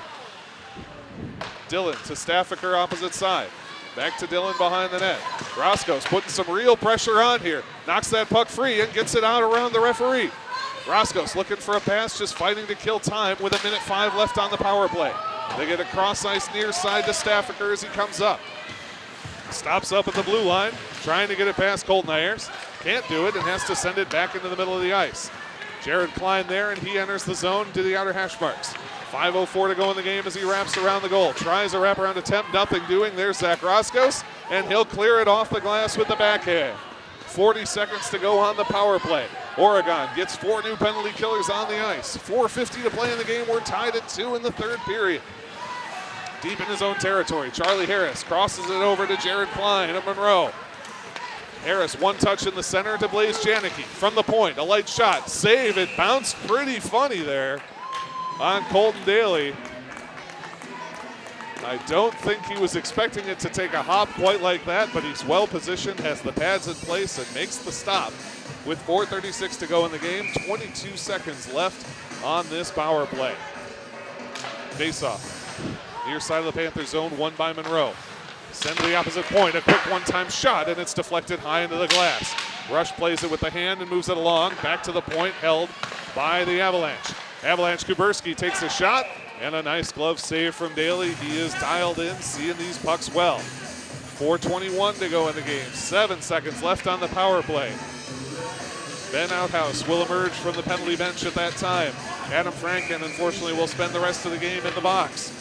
Dillon to Staffaker opposite side. Back to Dillon behind the net. Roscos putting some real pressure on here. Knocks that puck free and gets it out around the referee. Roscos looking for a pass, just fighting to kill time with 1:05 left on the power play. They get a cross ice near side to Staffaker as he comes up. Stops up at the blue line, trying to get it past Colton Ayers. Can't do it and has to send it back into the middle of the ice. Jared Klein there, and he enters the zone to the outer hash marks. 5:04 to go in the game as he wraps around the goal. Tries a wraparound attempt, nothing doing. There's Zach Roscos, and he'll clear it off the glass with the backhand. 40 seconds to go on the power play. Oregon gets 4 new penalty killers on the ice. 4:50 to play in the game. We're tied at 2 in the third period. Deep in his own territory, Charlie Harris crosses it over to Jared Klein of Monroe. Harris, one touch in the center to Blaze Janicki. From the point, a light shot. Save, it bounced pretty funny there on Colton Daly. I don't think he was expecting it to take a hop quite like that, but he's well positioned, has the pads in place, and makes the stop. With 4:36 to go in the game, 22 seconds left on this power play. Face-off. Near side of the Panthers zone, won by Monroe. Send to the opposite point, a quick one-time shot, and it's deflected high into the glass. Rush plays it with the hand and moves it along. Back to the point, held by the Avalanche. Avalanche Kuberski takes a shot, and a nice glove save from Daly. He is dialed in, seeing these pucks well. 4:21 to go in the game. 7 seconds left on the power play. Ben Outhouse will emerge from the penalty bench at that time. Adam Franken, unfortunately, will spend the rest of the game in the box.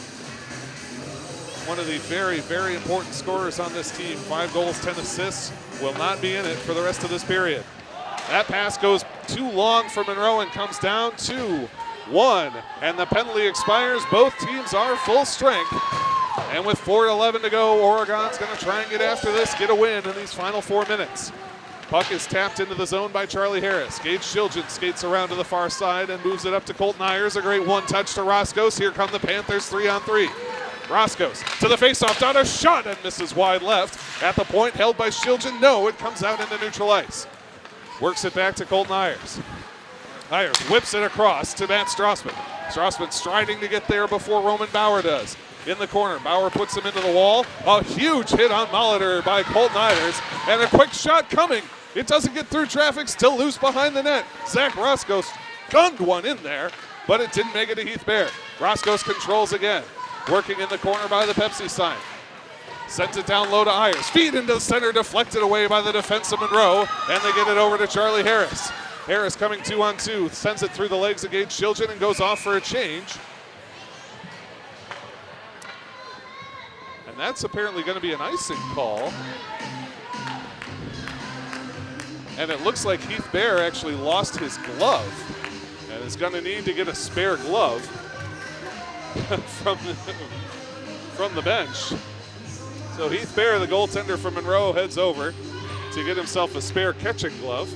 One of the very, very important scorers on this team. 5 goals, 10 assists. Will not be in it for the rest of this period. That pass goes too long for Monroe and comes down 2-1. And the penalty expires. Both teams are full strength. And with 4:11 to go, Oregon's going to try and get after this, get a win in these final 4 minutes. Puck is tapped into the zone by Charlie Harris. Gage Shiljan skates around to the far side and moves it up to Colton Ayers. A great one-touch to Roscos. Here come the Panthers 3-on-3. Roscos to the faceoff dot, a shot and misses wide left. At the point, held by Shiljan. No, it comes out into neutral ice. Works it back to Colton Ayers. Ayers whips it across to Matt Strassman. Strassman striding to get there before Roman Bauer does. In the corner, Bauer puts him into the wall. A huge hit on Molitor by Colton Ayers, and a quick shot coming. It doesn't get through traffic, still loose behind the net. Zach Roscos gunned one in there, but it didn't make it to Heath Bear. Roscos controls again. Working in the corner by the Pepsi sign. Sends it down low to Ayers. Feed into the center, deflected away by the defense of Monroe, and they get it over to Charlie Harris. Harris coming 2-on-2, sends it through the legs of Gage Shiljan and goes off for a change. And that's apparently going to be an icing call. And it looks like Heath Bear actually lost his glove and is going to need to get a spare glove from the bench. So Heath Bear, the goaltender from Monroe, heads over to get himself a spare catching glove.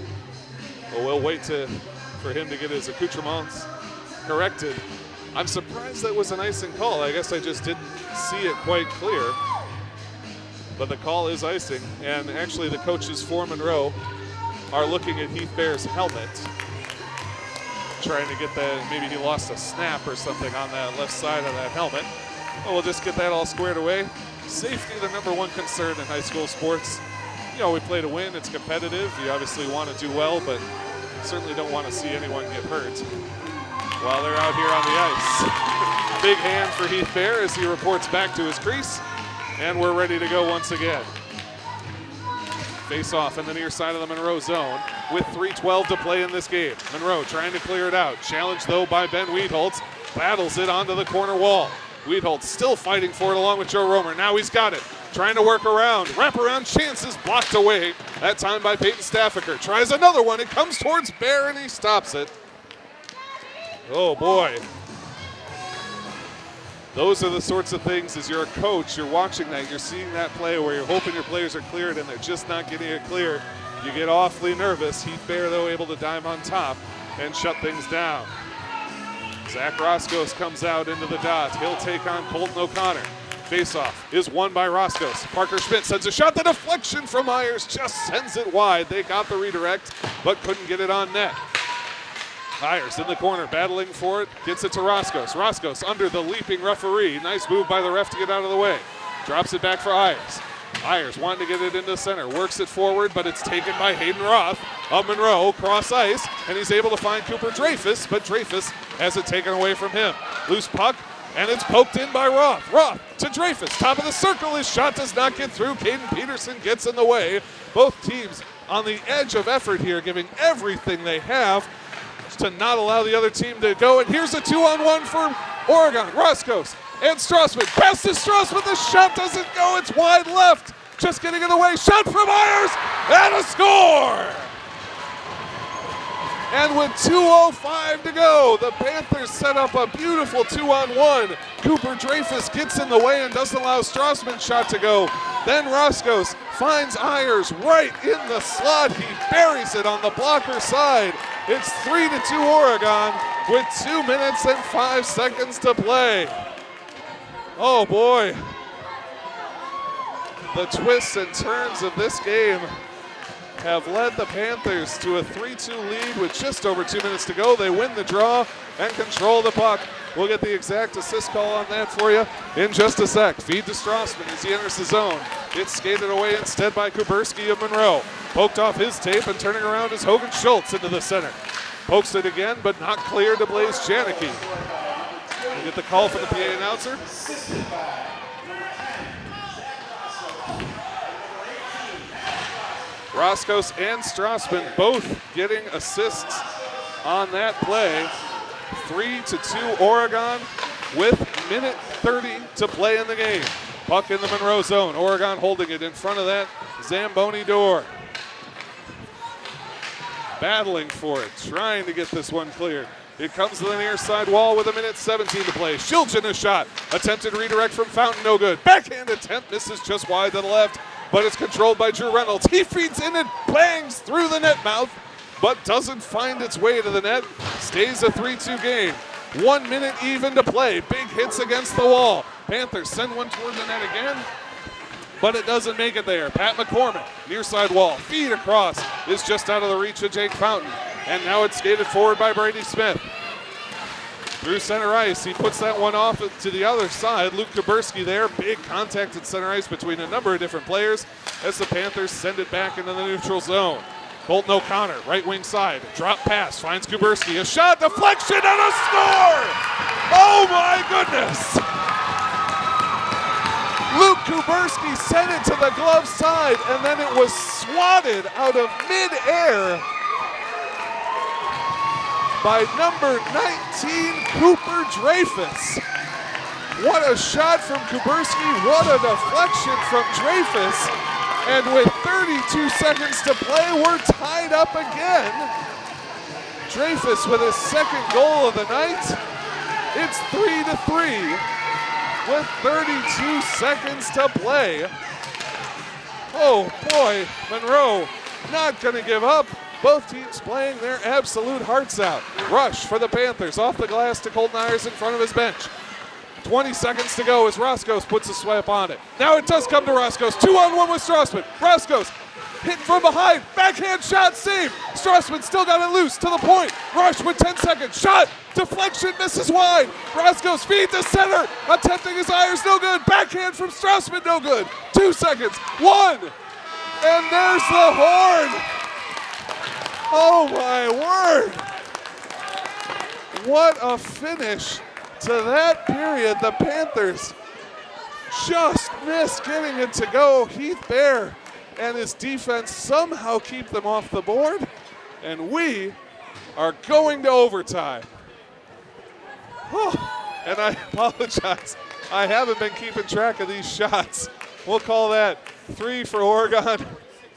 But we'll wait for him to get his accoutrements corrected. I'm surprised that was an icing call. I guess I just didn't see it quite clear. But the call is icing, and actually the coaches for Monroe are looking at Heath Bear's helmet, trying to get that. Maybe he lost a snap or something on that left side of that helmet. Well, we'll just get that all squared away. Safety, the number one concern in high school sports. You know, we play to win. It's competitive. You obviously want to do well, but certainly don't want to see anyone get hurt while they're out here on the ice. Big hand for Heath Bear as he reports back to his crease, and we're ready to go once again. Face off in the near side of the Monroe zone with 3:12 to play in this game. Monroe trying to clear it out. Challenged though by Ben Weedholtz. Battles it onto the corner wall. Weedholtz still fighting for it along with Joe Romer. Now he's got it. Trying to work around. Wraparound chances blocked away. That time by Peyton Staffaker. Tries another one. It comes towards Bear and he stops it. Oh boy. Those are the sorts of things, as you're a coach, you're watching that, you're seeing that play where you're hoping your players are cleared and they're just not getting it clear. You get awfully nervous. Heath Bear, though, able to dive on top and shut things down. Zach Roscoe comes out into the dot. He'll take on Colton O'Connor. Faceoff is won by Roscoe. Parker Schmidt sends a shot. The deflection from Myers just sends it wide. They got the redirect, but couldn't get it on net. Myers in the corner, battling for it, gets it to Roscoe. Roscoe under the leaping referee. Nice move by the ref to get out of the way. Drops it back for Ayers. Ayers wanting to get it into center, works it forward, but it's taken by Hayden Roth of Monroe, cross ice, and he's able to find Cooper Dreyfus, but Dreyfus has it taken away from him. Loose puck, and it's poked in by Roth. Roth to Dreyfus, top of the circle, his shot does not get through. Caden Peterson gets in the way. Both teams on the edge of effort here, giving everything they have to not allow the other team to go. And here's a 2-on-1 for Oregon. Roscoe and Strassman. Pass to Strassman. The shot doesn't go. It's wide left. Just getting in the way. Shot from Myers. And a score. And with 2:05 to go, the Panthers set up a beautiful 2-on-1. Cooper Dreyfus gets in the way and doesn't allow Strassman's shot to go. Then Roscoe finds Ayers right in the slot. He buries it on the blocker side. It's 3-2 Oregon with 2 minutes and 5 seconds to play. Oh boy. The twists and turns of this game have led the Panthers to a 3-2 lead with just over 2 minutes to go. They win the draw and control the puck. We'll get the exact assist call on that for you in just a sec. Feed to Strassman as he enters the zone. It's skated away instead by Kuberski of Monroe. Poked off his tape and turning around is Hogan Schultz into the center. Pokes it again, but not clear to Blaze Janicki. We'll get the call from the PA announcer. Roscoe and Strassman both getting assists on that play. 3-2 Oregon with minute 30 to play in the game. Puck in the Monroe zone. Oregon holding it in front of that Zamboni door. Battling for it, trying to get this one cleared. It comes to the near side wall with a minute 17 to play. Shilton a shot. Attempted redirect from Fountain, no good. Backhand attempt misses just wide to the left, but it's controlled by Drew Reynolds. He feeds in and bangs through the net mouth, but doesn't find its way to the net. Stays a 3-2 game. 1 minute even to play. Big hits against the wall. Panthers send one toward the net again, but it doesn't make it there. Pat McCormick, near side wall. Feed across is just out of the reach of Jake Fountain. And now it's skated forward by Brady Smith. Through center ice, he puts that one off to the other side. Luke Kuberski there. Big contact at center ice between a number of different players as the Panthers send it back into the neutral zone. Colton O'Connor, right wing side. Drop pass, finds Kuberski. A shot, deflection, and a score! Oh my goodness! Luke Kuberski sent it to the glove side, and then it was swatted out of midair by number 19, Cooper Dreyfus. What a shot from Kuberski, what a deflection from Dreyfus. And with 32 seconds to play, we're tied up again. Dreyfus with his second goal of the night. It's 3-3 with 32 seconds to play. Oh boy, Monroe not gonna give up. Both teams playing their absolute hearts out. Rush for the Panthers off the glass to Colton Ayers in front of his bench. 20 seconds to go as Roscoe's puts a swipe on it. Now it does come to Roscoe's. 2-on-1 with Strassman. Roscoe's hit from behind. Backhand shot saved. Strassman still got it loose to the point. Rush with 10 seconds. Shot. Deflection misses wide. Roscoe's feed to center. Attempting his Ayers, no good. Backhand from Strassman, no good. 2 seconds. 1. And there's the horn. Oh my word. What a finish to that period. The Panthers just missed getting it to go. Heath Bear and his defense somehow keep them off the board, and we are going to overtime. And I apologize, I haven't been keeping track of these shots. We'll call that 3 for Oregon.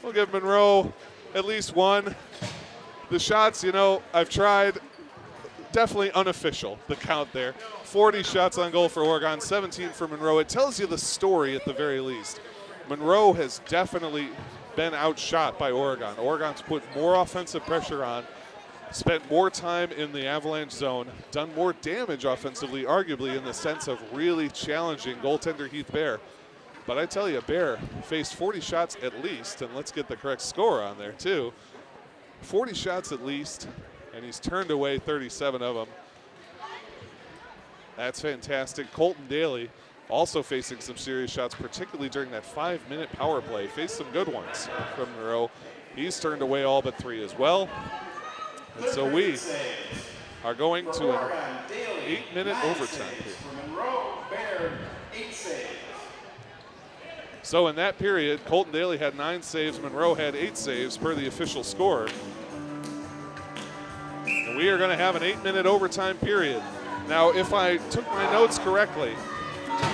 We'll give Monroe at least 1. The shots, you know, I've tried, definitely unofficial, the count there. 40 shots on goal for Oregon, 17 for Monroe. It tells you the story at the very least. Monroe has definitely been outshot by Oregon. Oregon's put more offensive pressure on, spent more time in the Avalanche zone, done more damage offensively, arguably in the sense of really challenging goaltender Heath Bear. But I tell you, Bear faced 40 shots at least, and let's get the correct score on there too. 40 shots at least, and he's turned away 37 of them. That's fantastic. Colton Daly also facing some serious shots, particularly during that 5-minute power play. Faced some good ones from Monroe. He's turned away all but 3 as well. And so we are going to an 8-minute overtime here. So in that period, Colton Daly had 9 saves, Monroe had 8 saves per the official score. And we are going to have an 8-minute overtime period. Now, if I took my notes correctly,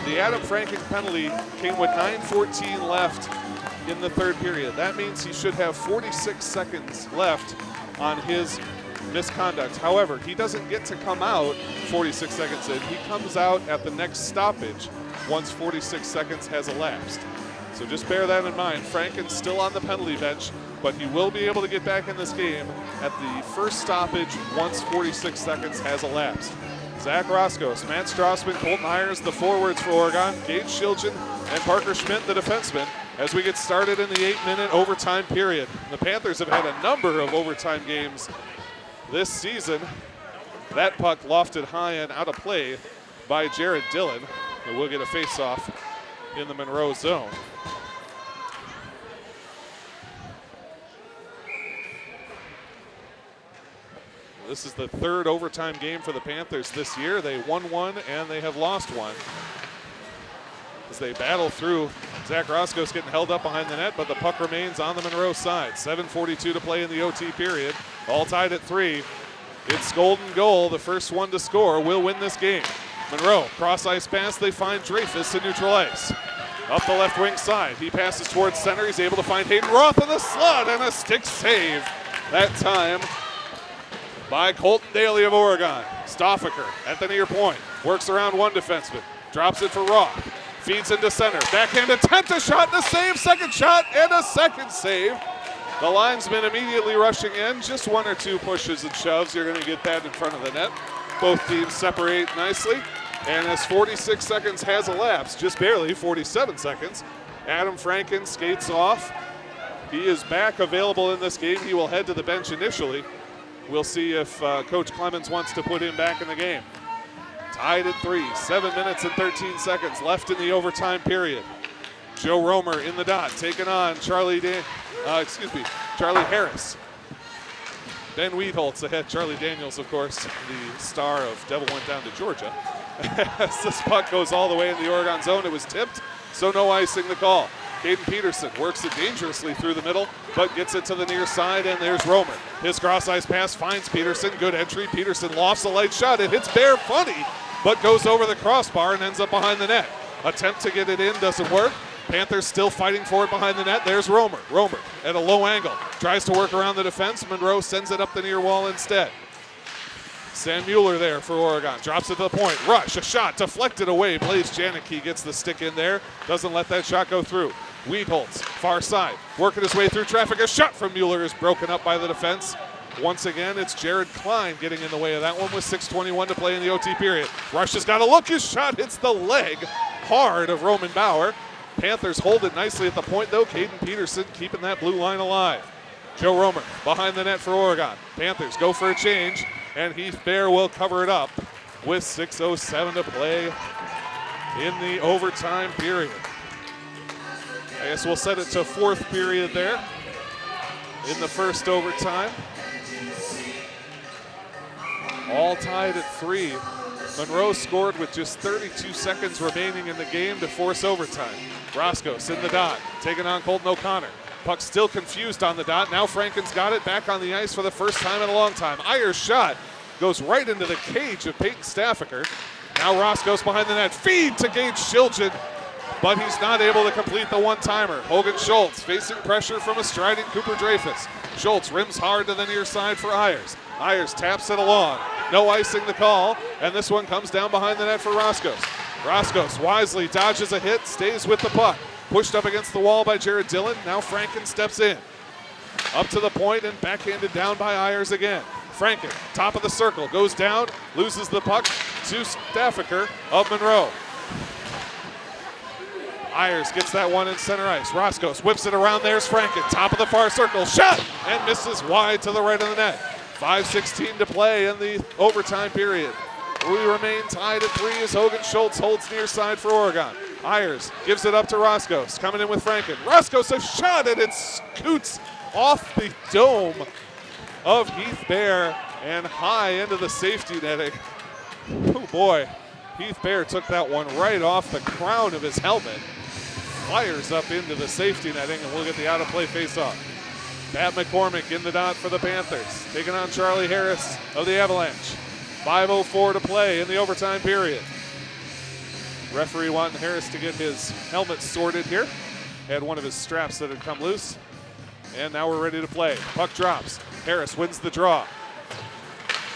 the Adam Franken penalty came with 9:14 left in the third period. That means he should have 46 seconds left on his misconduct. However, he doesn't get to come out 46 seconds in. He comes out at the next stoppage once 46 seconds has elapsed. So just bear that in mind. Franken's still on the penalty bench, but he will be able to get back in this game at the first stoppage once 46 seconds has elapsed. Zach Roscoe, Matt Strassman, Colton Ayers, the forwards for Oregon, Gage Shilgen, and Parker Schmidt, the defenseman, as we get started in the 8-minute overtime period. The Panthers have had a number of overtime games this season. That puck lofted high and out of play by Jared Dillon, and we'll get a face-off in the Monroe zone. This is the third overtime game for the Panthers this year. They won 1 and they have lost 1. As they battle through, Zach Roscoe's getting held up behind the net, but the puck remains on the Monroe side. 7:42 to play in the OT period. All tied at 3. It's golden goal. The first one to score will win this game. Monroe, cross ice pass. They find Dreyfus to neutral ice. Up the left wing side. He passes towards center. He's able to find Hayden Roth on the slot, and a stick save that time by Colton Daly of Oregon. Stoffaker at the near point. Works around one defenseman. Drops it for Roth. Feeds into center. Backhand attempt, a shot and a save. Second shot and a second save. The linesman immediately rushing in. Just 1 or 2 pushes and shoves. You're going to get that in front of the net. Both teams separate nicely. And as 46 seconds has elapsed, just barely 47 seconds, Adam Franken skates off. He is back available in this game. He will head to the bench initially. We'll see if Coach Clemens wants to put him back in the game. Tied at 3, 7 minutes and 13 seconds left in the overtime period. Joe Romer in the dot, taking on Charlie Harris. Ben Wiedholtz ahead. Charlie Daniels, of course, the star of Devil Went Down to Georgia. As this puck goes all the way in the Oregon zone, it was tipped, so no icing the call. Caden Peterson works it dangerously through the middle, but gets it to the near side, and there's Romer. His cross-ice pass finds Peterson. Good entry. Peterson lofts a light shot. It hits Bear funny, but goes over the crossbar and ends up behind the net. Attempt to get it in doesn't work. Panthers still fighting for it behind the net. There's Romer. Romer at a low angle. Tries to work around the defense. Monroe sends it up the near wall instead. Sam Mueller there for Oregon. Drops it to the point. Rush, a shot deflected away. Blaze Janicki gets the stick in there. Doesn't let that shot go through. Wiedholz, far side, working his way through traffic. A shot from Mueller is broken up by the defense. Once again, it's Jared Klein getting in the way of that one with 6:21 to play in the OT period. Rush has got a look. His shot hits the leg hard of Roman Bauer. Panthers hold it nicely at the point, though. Caden Peterson keeping that blue line alive. Joe Romer behind the net for Oregon. Panthers go for a change, and Heath Bear will cover it up with 6:07 to play in the overtime period. I guess we'll set it to fourth period there in the first overtime. All tied at 3. Monroe scored with just 32 seconds remaining in the game to force overtime. Roscos in the dot, taking on Colton O'Connor. Puck still confused on the dot. Now Franken's got it back on the ice for the first time in a long time. Ayer's shot goes right into the cage of Peyton Staffaker. Now Roscos behind the net. Feed to Gage Shiljan, but he's not able to complete the one-timer. Hogan Schultz facing pressure from a striding Cooper Dreyfus. Schultz rims hard to the near side for Ayers. Ayers taps it along. No icing the call, and this one comes down behind the net for Roscos. Roscos wisely dodges a hit, stays with the puck. Pushed up against the wall by Jared Dillon. Now Franken steps in. Up to the point and backhanded down by Ayers again. Franken, top of the circle, goes down, loses the puck to Staffaker of Monroe. Ayers gets that one in center ice. Roscos whips it around. There's Franken, top of the far circle, shot, and misses wide to the right of the net. 5:16 to play in the overtime period. We remain tied at 3 as Hogan Schultz holds near side for Oregon. Ayers gives it up to Roscos, coming in with Franken. Roscos a shot, and it scoots off the dome of Heath Bear and high into the safety netting. Oh boy, Heath Bear took that one right off the crown of his helmet. Fires up into the safety netting, and we'll get the out-of-play face-off. Pat McCormick in the dot for the Panthers, taking on Charlie Harris of the Avalanche. 5:04 to play in the overtime period. Referee wanting Harris to get his helmet sorted here. Had one of his straps that had come loose. And now we're ready to play. Puck drops. Harris wins the draw.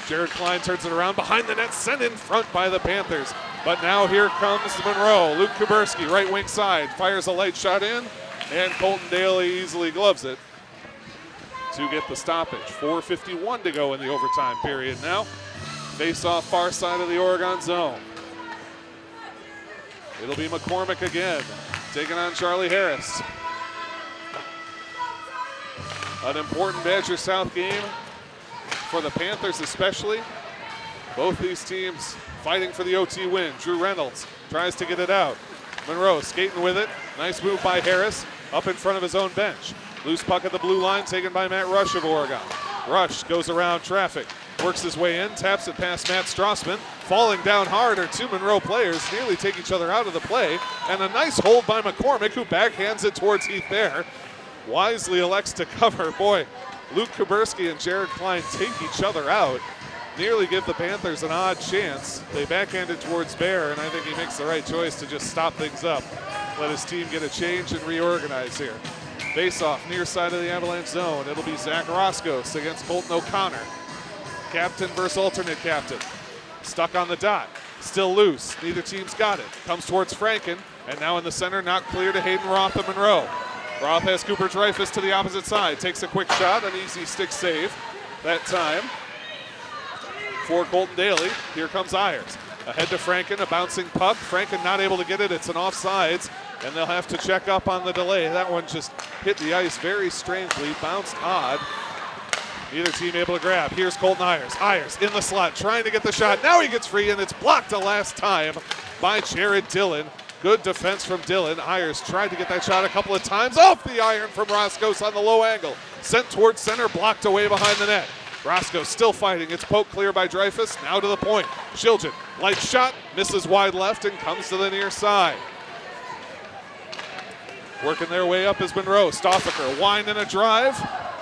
Jared Klein turns it around behind the net, sent in front by the Panthers. But now here comes Monroe. Luke Kuberski, right wing side, fires a light shot in, and Colton Daly easily gloves it to get the stoppage. 4:51 to go in the overtime period now. Face off far side of the Oregon zone. It'll be McCormick again, taking on Charlie Harris. An important Badger South game for the Panthers especially. Both these teams fighting for the OT win. Drew Reynolds tries to get it out. Monroe skating with it. Nice move by Harris up in front of his own bench. Loose puck at the blue line taken by Matt Rush of Oregon. Rush goes around traffic, works his way in, taps it past Matt Strassman. Falling down hard are 2 Monroe players, nearly take each other out of the play. And a nice hold by McCormick, who backhands it towards Heath Bear. Wisely elects to cover. Boy, Luke Kuberski and Jared Klein take each other out. Nearly give the Panthers an odd chance. They backhand it towards Bear, and I think he makes the right choice to just stop things up. Let his team get a change and reorganize here. Face-off near side of the Avalanche zone. It'll be Zach Roscos against Colton O'Connor. Captain versus alternate captain. Stuck on the dot. Still loose. Neither team's got it. Comes towards Franken, and now in the center, not clear to Hayden Roth of Monroe. Roth has Cooper Dreyfus to the opposite side. Takes a quick shot, an easy stick save that time for Colton Daly. Here comes Ayers. Ahead to Franken, a bouncing puck. Franken not able to get it. It's an offsides, and they'll have to check up on the delay. That one just hit the ice very strangely, bounced odd. Neither team able to grab. Here's Colton Ayers. Ayers in the slot, trying to get the shot. Now he gets free, and it's blocked a last time by Jared Dillon. Good defense from Dillon. Ayers tried to get that shot a couple of times. Off the iron from Roscos on the low angle. Sent towards center, blocked away behind the net. Roscos still fighting. It's poked clear by Dreyfus. Now to the point. Shiljan, light shot, misses wide left and comes to the near side. Working their way up is Monroe. Stoffaker, wind and a drive.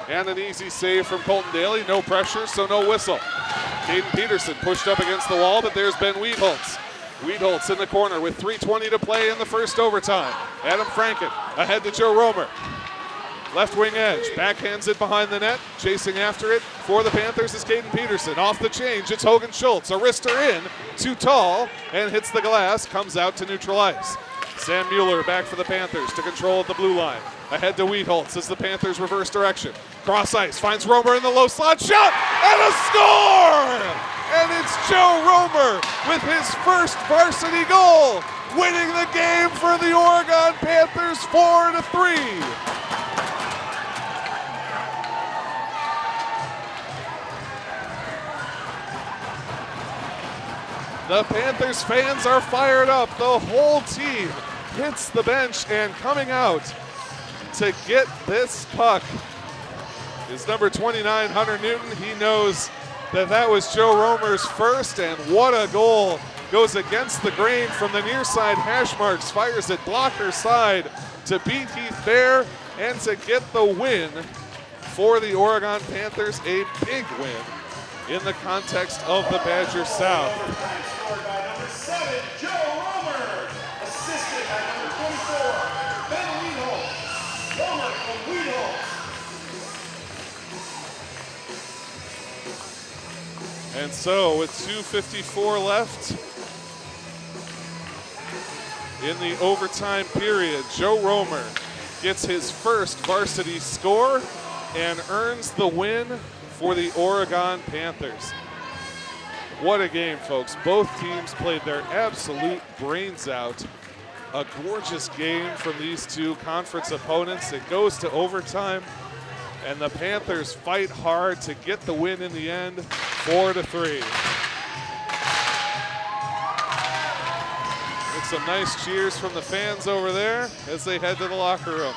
And an easy save from Colton Daly. No pressure, so no whistle. Caden Peterson pushed up against the wall, but there's Ben Wiedholz. Wiedholz in the corner with 3:20 to play in the first overtime. Adam Franken ahead to Joe Romer. Left wing edge, backhands it behind the net. Chasing after it for the Panthers is Caden Peterson. Off the change, it's Hogan Schultz. A wrister in, too tall, and hits the glass, comes out to neutral ice. Sam Mueller back for the Panthers to control at the blue line. Ahead to Wheatholtz as the Panthers reverse direction. Cross ice, finds Romer in the low slot, shot, and a score! And it's Joe Romer with his first varsity goal, winning the game for the Oregon Panthers 4-3. The Panthers fans are fired up. The whole team hits the bench, and coming out to get this puck is number 29, Hunter Newton. He knows that was Joe Romer's first, and what a goal. Goes against the grain from the near side hash marks, fires it blocker side to beat Heath Bear and to get the win for the Oregon Panthers, a big win in the context of the Badger South. Overtime scored by number 7, Joe Romer. Assisted by number 24, Ben Wheatholtz. Romer from Wheatholtz. And so with 2:54 left in the overtime period, Joe Romer gets his first varsity score and earns the win for the Oregon Panthers. What a game, folks. Both teams played their absolute brains out. A gorgeous game from these two conference opponents. It goes to overtime, and the Panthers fight hard to get the win in the end, 4-3. Get some nice cheers from the fans over there as they head to the locker room.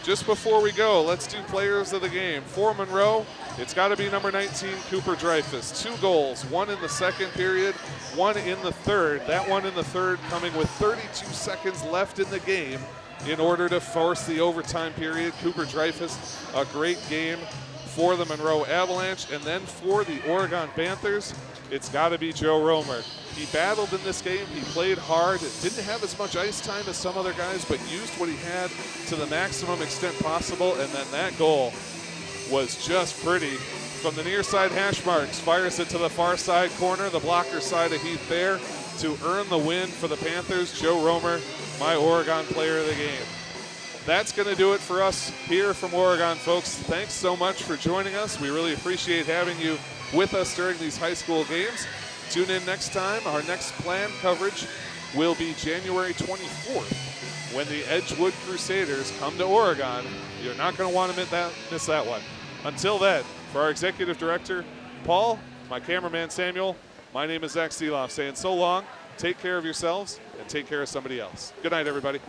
Just before we go, let's do players of the game. For Monroe, it's got to be number 19, Cooper Dreyfus. 2 goals, one in the second period, one in the third. That one in the third coming with 32 seconds left in the game in order to force the overtime period. Cooper Dreyfus, a great game for the Monroe Avalanche. And then for the Oregon Panthers, it's got to be Joe Romer. He battled in this game. He played hard. Didn't have as much ice time as some other guys, but used what he had to the maximum extent possible. And then that goal was just pretty. From the near side hash marks, fires it to the far side corner, the blocker side of Heath Bear to earn the win for the Panthers. Joe Romer, my Oregon player of the game. That's going to do it for us here from Oregon, folks. Thanks so much for joining us. We really appreciate having you with us during these high school games. Tune in next time. Our next planned coverage will be January 24th when the Edgewood Crusaders come to Oregon. You're not going to want to miss that one. Until then, for our executive director, Paul, my cameraman, Samuel, my name is Zach Seeloff saying so long, take care of yourselves, and take care of somebody else. Good night, everybody.